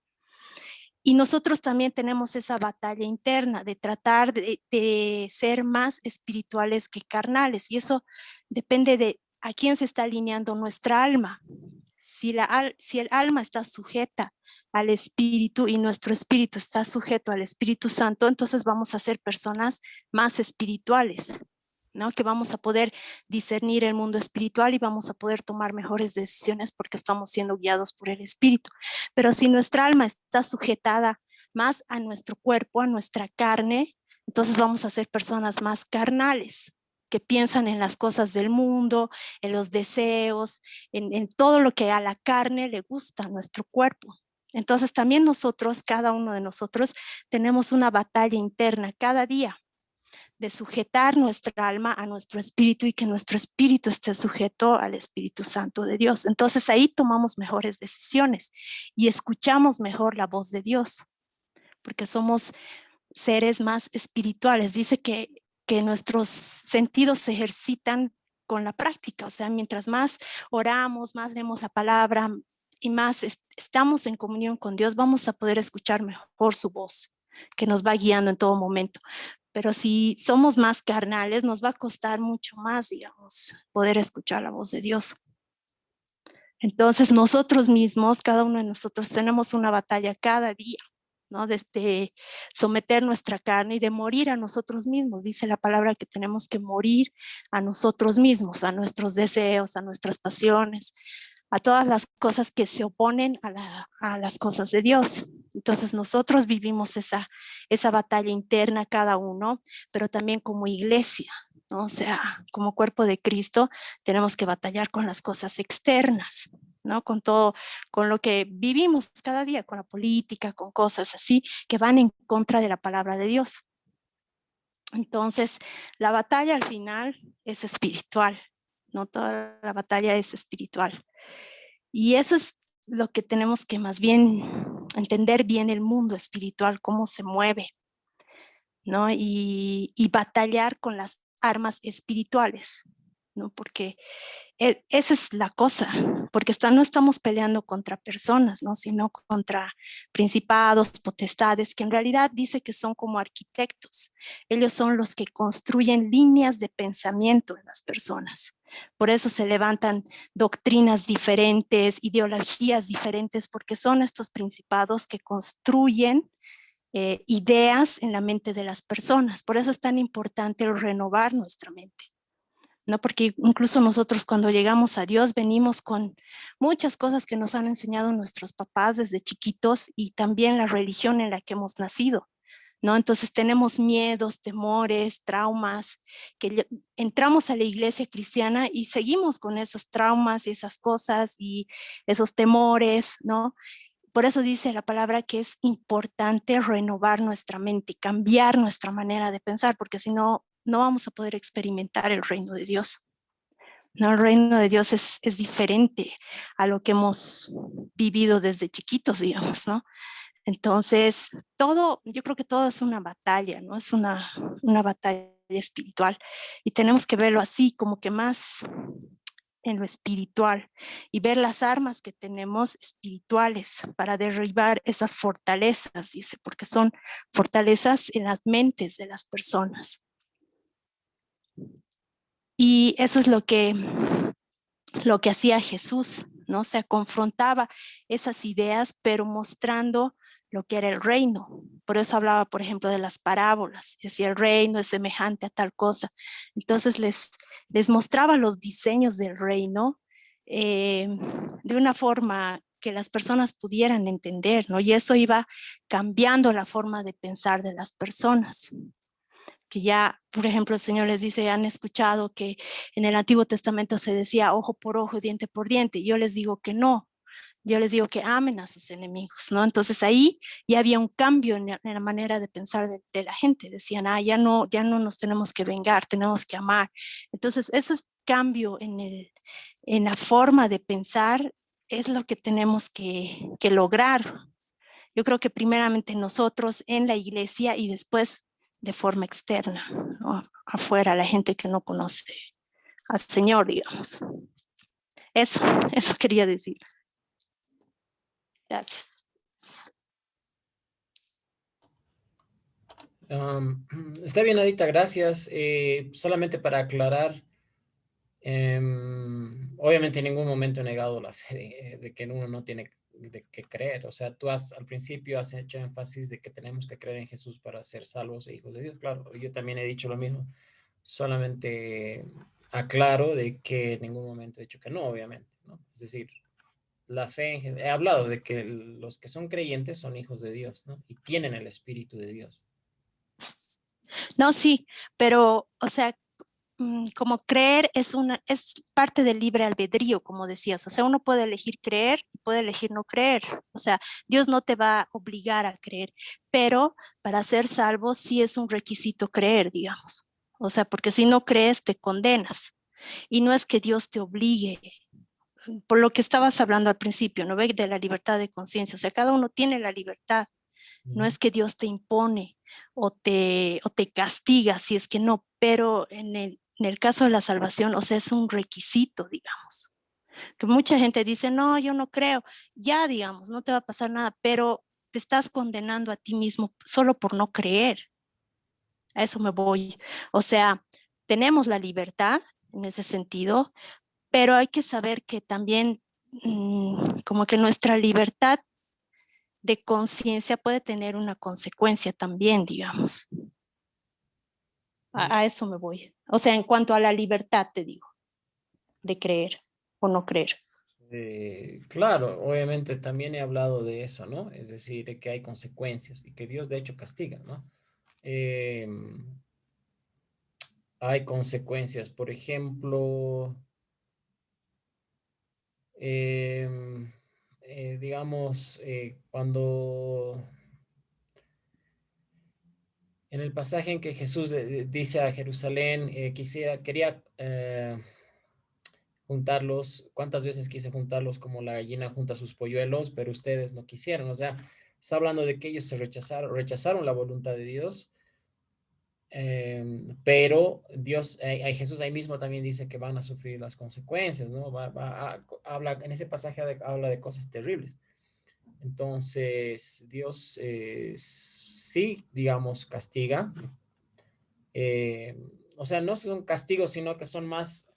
Y nosotros también tenemos esa batalla interna de tratar de ser más espirituales que carnales. Y eso depende de a quién se está alineando nuestra alma. Si el alma está sujeta al espíritu y nuestro espíritu está sujeto al Espíritu Santo, entonces vamos a ser personas más espirituales, ¿no? Que vamos a poder discernir el mundo espiritual y vamos a poder tomar mejores decisiones porque estamos siendo guiados por el Espíritu. Pero si nuestra alma está sujetada más a nuestro cuerpo, a nuestra carne, entonces vamos a ser personas más carnales, que piensan en las cosas del mundo, en los deseos, en todo lo que a la carne le gusta, a nuestro cuerpo. Entonces también nosotros, cada uno de nosotros, tenemos una batalla interna cada día de sujetar nuestra alma a nuestro espíritu y que nuestro espíritu esté sujeto al Espíritu Santo de Dios. Entonces ahí tomamos mejores decisiones y escuchamos mejor la voz de Dios, porque somos seres más espirituales. Dice que nuestros sentidos se ejercitan con la práctica, o sea, mientras más oramos, más leemos la palabra y más estamos en comunión con Dios, vamos a poder escuchar mejor su voz, que nos va guiando en todo momento. Pero si somos más carnales, nos va a costar mucho más, digamos, poder escuchar la voz de Dios. Entonces nosotros mismos, cada uno de nosotros tenemos una batalla cada día, ¿no? De someter nuestra carne y de morir a nosotros mismos. Dice la palabra que tenemos que morir a nosotros mismos, a nuestros deseos, a nuestras pasiones, a todas las cosas que se oponen a las cosas de Dios. Entonces nosotros vivimos esa batalla interna cada uno, pero también como iglesia, ¿no? O sea, como cuerpo de Cristo tenemos que batallar con las cosas externas, ¿no? Con todo, con lo que vivimos cada día, con la política, con cosas así que van en contra de la palabra de Dios. Entonces, la batalla al final es espiritual, ¿no? Toda la batalla es espiritual. Y eso es lo que tenemos que más bien entender bien el mundo espiritual, cómo se mueve, ¿no? Y batallar con las armas espirituales, ¿no? Porque esa es la cosa, porque no estamos peleando contra personas, ¿no? Sino contra principados, potestades, que en realidad dice que son como arquitectos. Ellos son los que construyen líneas de pensamiento en las personas. Por eso se levantan doctrinas diferentes, ideologías diferentes, porque son estos principados que construyen ideas en la mente de las personas. Por eso es tan importante renovar nuestra mente, ¿no? Porque incluso nosotros cuando llegamos a Dios venimos con muchas cosas que nos han enseñado nuestros papás desde chiquitos y también la religión en la que hemos nacido, ¿no? Entonces tenemos miedos, temores, traumas, que entramos a la iglesia cristiana y seguimos con esos traumas y esas cosas y esos temores, ¿no? Por eso dice la palabra que es importante renovar nuestra mente, cambiar nuestra manera de pensar, porque si no, no vamos a poder experimentar el reino de Dios. No, el reino de Dios es diferente a lo que hemos vivido desde chiquitos, digamos, ¿no? Entonces, yo creo que todo es una batalla, ¿no? Es una batalla espiritual y tenemos que verlo así, como que más en lo espiritual y ver las armas que tenemos espirituales para derribar esas fortalezas, dice, porque son fortalezas en las mentes de las personas. Y eso es lo que hacía Jesús, ¿no? O sea, confrontaba esas ideas, pero mostrando lo que era el reino. Por eso hablaba, por ejemplo, de las parábolas. Decía, el reino es semejante a tal cosa. Entonces les mostraba los diseños del reino de una forma que las personas pudieran entender, ¿no? Y eso iba cambiando la forma de pensar de las personas. Que ya, por ejemplo, el Señor les dice, han escuchado que en el Antiguo Testamento se decía ojo por ojo, diente por diente. Yo les digo que no, Yo les digo que amen a sus enemigos, ¿no? Entonces ahí ya había un cambio en la manera de pensar de la gente. Decían, ya no nos tenemos que vengar, tenemos que amar. Entonces ese cambio en la forma de pensar es lo que tenemos que lograr. Yo creo que primeramente nosotros en la iglesia y después de forma externa, ¿no? Afuera, la gente que no conoce al Señor, digamos. Eso quería decir. Gracias. Está bien, Adita, gracias. Solamente para aclarar, obviamente en ningún momento he negado la fe de que uno no tiene de que creer. O sea, tú al principio has hecho énfasis de que tenemos que creer en Jesús para ser salvos e hijos de Dios. Claro, yo también he dicho lo mismo. Solamente aclaro de que en ningún momento he dicho que no, obviamente, ¿no? Es decir, la fe, he hablado de que los que son creyentes son hijos de Dios, ¿no? Y tienen el Espíritu de Dios. No, sí, pero, o sea, como creer es parte del libre albedrío, como decías. O sea, uno puede elegir creer y puede elegir no creer. O sea, Dios no te va a obligar a creer, pero para ser salvo sí es un requisito creer, digamos. O sea, porque si no crees, te condenas. Y no es que Dios te obligue, por lo que estabas hablando al principio, ¿no ve? De la libertad de conciencia. O sea, cada uno tiene la libertad. No es que Dios te impone o te castiga si es que no, pero en el caso de la salvación, o sea, es un requisito, digamos. Que mucha gente dice, no, yo no creo, ya, digamos, no te va a pasar nada, pero te estás condenando a ti mismo solo por no creer. A eso me voy. O sea, tenemos la libertad en ese sentido, pero hay que saber que también como que nuestra libertad de conciencia puede tener una consecuencia también, digamos. A eso me voy. O sea, en cuanto a la libertad, te digo, de creer o no creer. Claro, obviamente también he hablado de eso, ¿no? Es decir, de que hay consecuencias y que Dios de hecho castiga, ¿no? Eh, Hay consecuencias, por ejemplo, digamos, cuando en el pasaje en que Jesús dice a Jerusalén, quería juntarlos, cuántas veces quise juntarlos como la gallina junta sus polluelos, pero ustedes no quisieron. O sea, está hablando de que ellos rechazaron la voluntad de Dios, pero Dios, Jesús ahí mismo también dice que van a sufrir las consecuencias, ¿no? Habla, en ese pasaje habla de cosas terribles. Entonces, Dios sí, digamos, castiga. O sea, no son castigos, sino que son más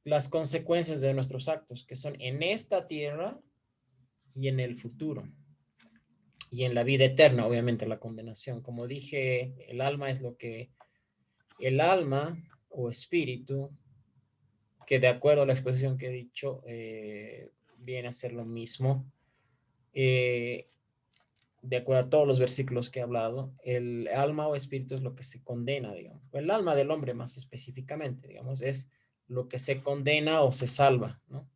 las consecuencias de nuestros actos, que son en esta tierra y en el futuro. Y en la vida eterna, obviamente, la condenación. Como dije, el alma es lo que el alma o espíritu, que de acuerdo a la exposición que he dicho, viene a ser lo mismo. De acuerdo a todos los versículos que he hablado, el alma o espíritu es lo que se condena, digamos. El alma del hombre más específicamente, digamos, es lo que se condena o se salva, ¿no?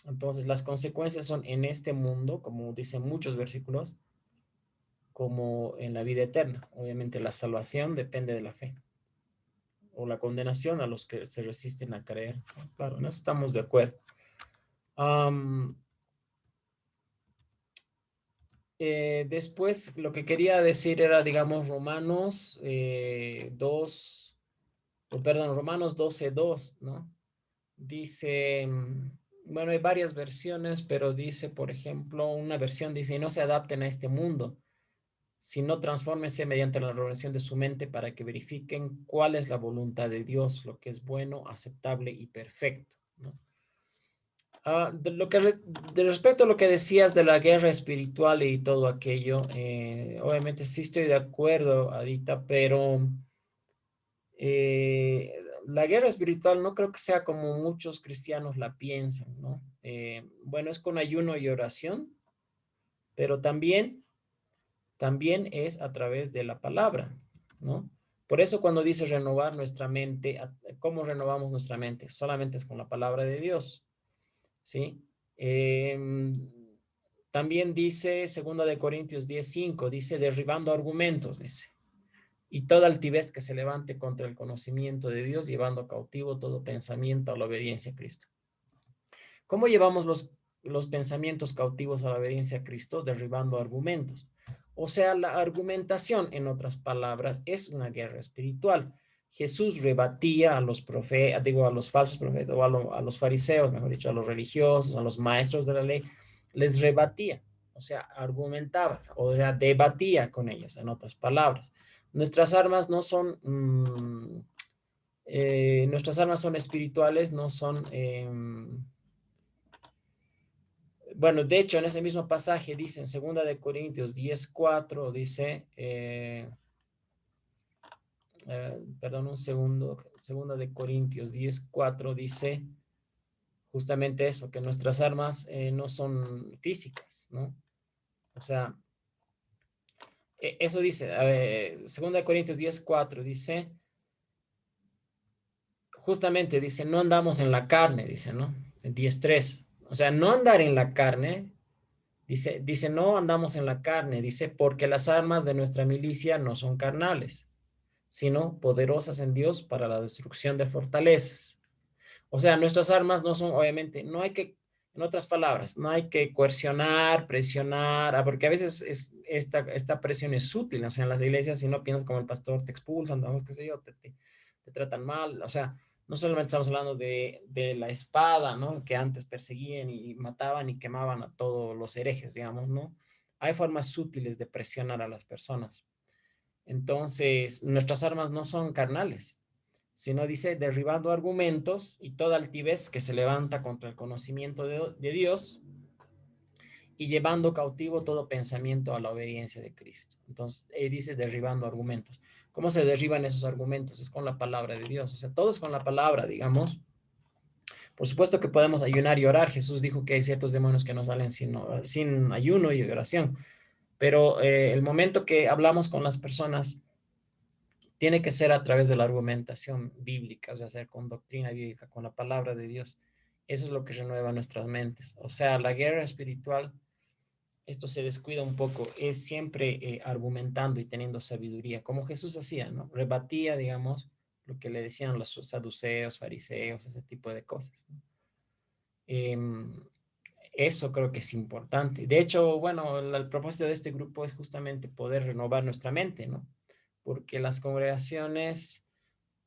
Entonces, las consecuencias son en este mundo, como dicen muchos versículos, como en la vida eterna. Obviamente, la salvación depende de la fe o la condenación a los que se resisten a creer. Claro, en eso estamos de acuerdo. Después, lo que quería decir era, digamos, Romanos 12:2, ¿no? Dice, bueno, hay varias versiones, pero dice, por ejemplo, una versión dice, no se adapten a este mundo, sino transfórmense mediante la renovación de su mente para que verifiquen cuál es la voluntad de Dios, lo que es bueno, aceptable y perfecto, ¿no? De respecto a lo que decías de la guerra espiritual y todo aquello, obviamente sí estoy de acuerdo, Adita, pero la guerra espiritual no creo que sea como muchos cristianos la piensan, ¿no? Bueno, es con ayuno y oración, pero también es a través de la palabra, ¿no? Por eso cuando dice renovar nuestra mente, ¿cómo renovamos nuestra mente? Solamente es con la palabra de Dios, ¿sí? También dice, 2 Corintios 10:5, dice, derribando argumentos, dice. Y toda altivez que se levante contra el conocimiento de Dios, llevando cautivo todo pensamiento a la obediencia a Cristo. ¿Cómo llevamos los pensamientos cautivos a la obediencia a Cristo? Derribando argumentos. O sea, la argumentación, en otras palabras, es una guerra espiritual. Jesús rebatía a los profetas, digo, a los falsos profetas, o a los fariseos, mejor dicho, a los religiosos, a los maestros de la ley, les rebatía, o sea, argumentaba, o sea, debatía con ellos, en otras palabras. Nuestras armas no son, nuestras armas son espirituales, no son, bueno, de hecho, en ese mismo pasaje dice, en 2 Corintios 10:4, dice, perdón, un segundo, 2 Corintios 10:4 dice justamente eso, que nuestras armas no son físicas, ¿no? O sea, eso dice, 2 Corintios 10:4 dice, justamente dice, no andamos en la carne, dice, ¿no? En 10:3. O sea, no andar en la carne, dice, no andamos en la carne, dice, porque las armas de nuestra milicia no son carnales, sino poderosas en Dios para la destrucción de fortalezas. O sea, nuestras armas no son, obviamente, no hay que, en otras palabras, no hay que coercionar, presionar, porque a veces esta presión es sutil, o sea, en las iglesias, si no piensas como el pastor, te expulsan, vamos, qué sé yo, te tratan mal, o sea, no solamente estamos hablando de la espada, ¿no? Que antes perseguían y mataban y quemaban a todos los herejes, digamos, ¿no? Hay formas sutiles de presionar a las personas. Entonces, nuestras armas no son carnales, sino dice, derribando argumentos y toda altivez que se levanta contra el conocimiento de Dios y llevando cautivo todo pensamiento a la obediencia de Cristo. Entonces, dice, derribando argumentos. ¿Cómo se derriban esos argumentos? Es con la palabra de Dios. O sea, todo es con la palabra, digamos. Por supuesto que podemos ayunar y orar. Jesús dijo que hay ciertos demonios que no salen sin ayuno y oración. Pero el momento que hablamos con las personas tiene que ser a través de la argumentación bíblica, o sea, ser con doctrina bíblica, con la palabra de Dios. Eso es lo que renueva nuestras mentes. O sea, la guerra espiritual, esto se descuida un poco, es siempre argumentando y teniendo sabiduría, como Jesús hacía, ¿no? Rebatía, digamos, lo que le decían los saduceos, fariseos, ese tipo de cosas, ¿no? Eso creo que es importante. De hecho, bueno, el propósito de este grupo es justamente poder renovar nuestra mente, ¿no? Porque las congregaciones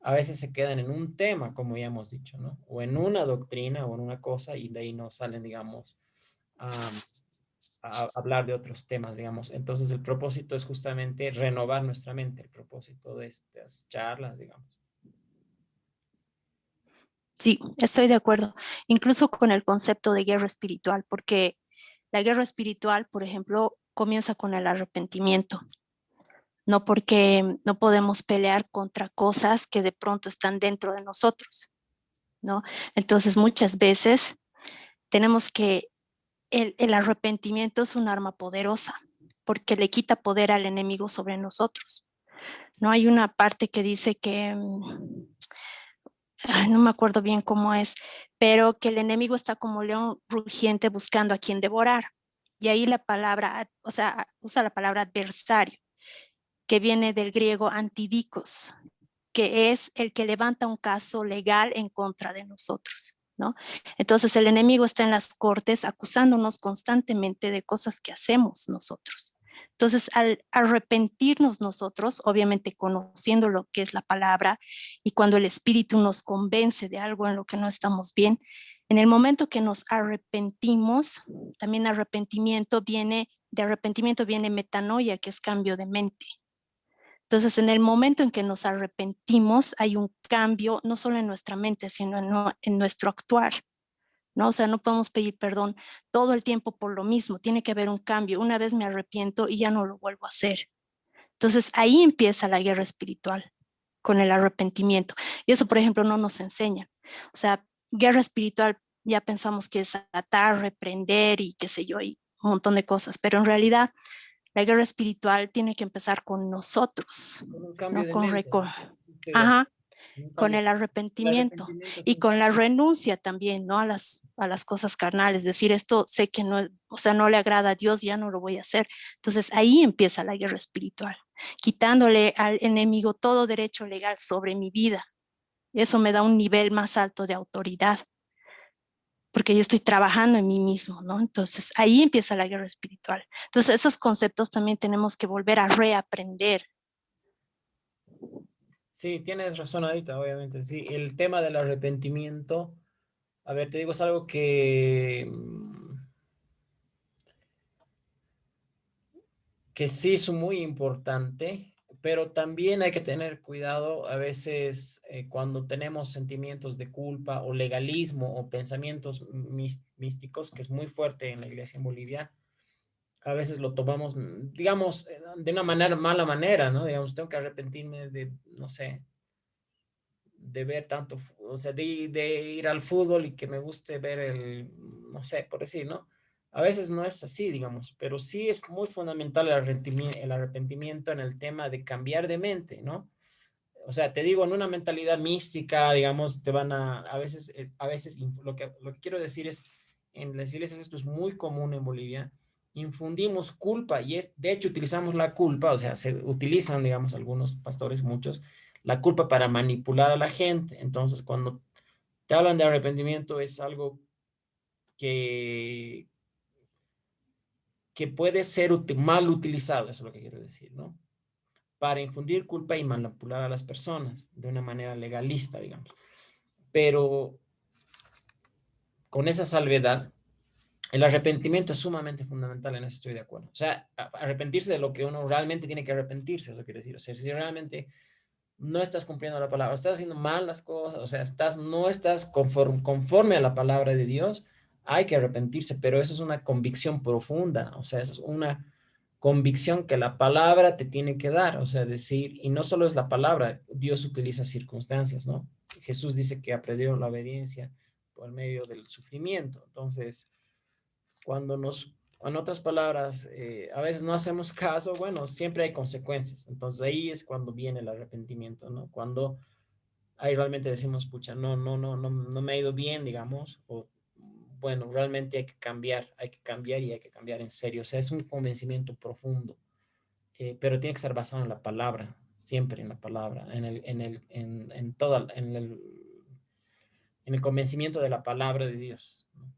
a veces se quedan en un tema, como ya hemos dicho, ¿no? O en una doctrina o en una cosa y de ahí no salen, digamos, a hablar de otros temas, digamos. Entonces el propósito es justamente renovar nuestra mente, el propósito de estas charlas, digamos. Sí, estoy de acuerdo, incluso con el concepto de guerra espiritual, porque la guerra espiritual, por ejemplo, comienza con el arrepentimiento, no porque no podemos pelear contra cosas que de pronto están dentro de nosotros, ¿no? Entonces, muchas veces tenemos que, el arrepentimiento es un arma poderosa, porque le quita poder al enemigo sobre nosotros, ¿no? Hay una parte que dice que no me acuerdo bien cómo es, pero que el enemigo está como león rugiente buscando a quien devorar. Y ahí la palabra, o sea, usa la palabra adversario, que viene del griego antidikos, que es el que levanta un caso legal en contra de nosotros, ¿no? Entonces el enemigo está en las cortes acusándonos constantemente de cosas que hacemos nosotros. Entonces, al arrepentirnos nosotros, obviamente conociendo lo que es la palabra y cuando el Espíritu nos convence de algo en lo que no estamos bien, en el momento que nos arrepentimos, también de arrepentimiento viene metanoia, que es cambio de mente. Entonces, en el momento en que nos arrepentimos, hay un cambio no solo en nuestra mente, sino en nuestro actuar, ¿no? O sea, no podemos pedir perdón todo el tiempo por lo mismo, tiene que haber un cambio. Una vez me arrepiento y ya no lo vuelvo a hacer. Entonces, ahí empieza la guerra espiritual, con el arrepentimiento. Y eso, por ejemplo, no nos enseña. O sea, guerra espiritual ya pensamos que es atar, reprender y qué sé yo, y un montón de cosas, pero en realidad la guerra espiritual tiene que empezar con nosotros, Con un cambio ¿no? de Con mente, ¿no? Ajá, con el El arrepentimiento arrepentimiento es y un con la renuncia también, ¿no? A las cosas carnales, decir esto sé que no, o sea, no le agrada a Dios, ya no lo voy a hacer. Entonces ahí empieza la guerra espiritual, quitándole al enemigo todo derecho legal sobre mi vida. Eso me da un nivel más alto de autoridad, porque yo estoy trabajando en mí mismo, ¿no? Entonces ahí empieza la guerra espiritual. Entonces esos conceptos también tenemos que volver a reaprender. Sí, tienes razón, Adita, obviamente. Sí, el tema del arrepentimiento, a ver, te digo, es algo que sí es muy importante, pero también hay que tener cuidado a veces cuando tenemos sentimientos de culpa o legalismo o pensamientos místicos, que es muy fuerte en la iglesia en Bolivia. A veces lo tomamos, digamos, de una manera, mala manera, ¿no? Digamos, tengo que arrepentirme de, no sé, de ver tanto, o sea, de ir al fútbol y que me guste ver el, no sé, por decir, ¿no? A veces no es así, digamos, pero sí es muy fundamental el arrepentimiento en el tema de cambiar de mente, ¿no? O sea, te digo, en una mentalidad mística, digamos, te van a veces lo que quiero decir es, en las iglesias esto es muy común en Bolivia, infundimos culpa y de hecho utilizamos la culpa, o sea, se utilizan, digamos, algunos pastores, muchos, la culpa para manipular a la gente. Entonces, cuando te hablan de arrepentimiento es algo que, que puede ser mal utilizado, eso es lo que quiero decir, ¿no? Para infundir culpa y manipular a las personas de una manera legalista, digamos. Pero con esa salvedad, el arrepentimiento es sumamente fundamental, en eso estoy de acuerdo. O sea, arrepentirse de lo que uno realmente tiene que arrepentirse, eso quiere decir. O sea, si realmente no estás cumpliendo la palabra, estás haciendo mal las cosas, o sea, no estás conforme a la palabra de Dios, hay que arrepentirse, pero eso es una convicción profunda, o sea, eso es una convicción que la palabra te tiene que dar, o sea, decir, y no solo es la palabra, Dios utiliza circunstancias, ¿no? Jesús dice que aprendieron la obediencia por medio del sufrimiento, entonces, cuando en otras palabras, a veces no hacemos caso, bueno, siempre hay consecuencias. Entonces ahí es cuando viene el arrepentimiento, ¿no? Cuando ahí realmente decimos, pucha, no me ha ido bien, digamos, o bueno, realmente hay que cambiar y hay que cambiar en serio. O sea, es un convencimiento profundo, pero tiene que estar basado en la palabra, siempre en la palabra, en el convencimiento de la palabra de Dios, ¿no?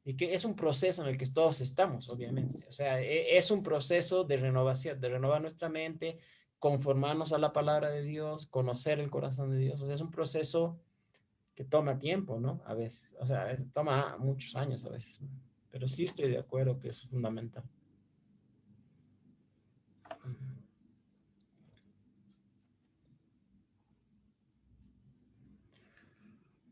Y que es un proceso en el que todos estamos, obviamente. O sea, es un proceso de renovación, de renovar nuestra mente, conformarnos a la palabra de Dios, conocer el corazón de Dios. O sea, es un proceso que toma tiempo, ¿no? A veces. O sea, toma muchos años a veces, ¿no? Pero sí estoy de acuerdo que es fundamental.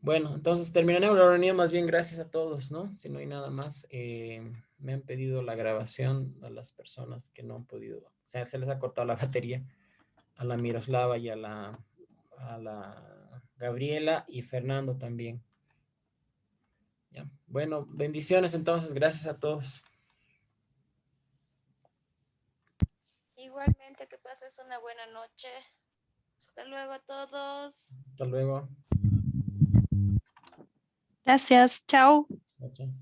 Bueno, entonces terminaremos la reunión. Más bien gracias a todos, ¿no? Si no hay nada más, me han pedido la grabación a las personas que no han podido, o sea, se les ha cortado la batería, a la Miroslava y a la Gabriela y Fernando también. ¿Ya? Bueno, bendiciones entonces, gracias a todos. Igualmente, que pases una buena noche. Hasta luego a todos. Hasta luego. Gracias, chao. Chao, chao.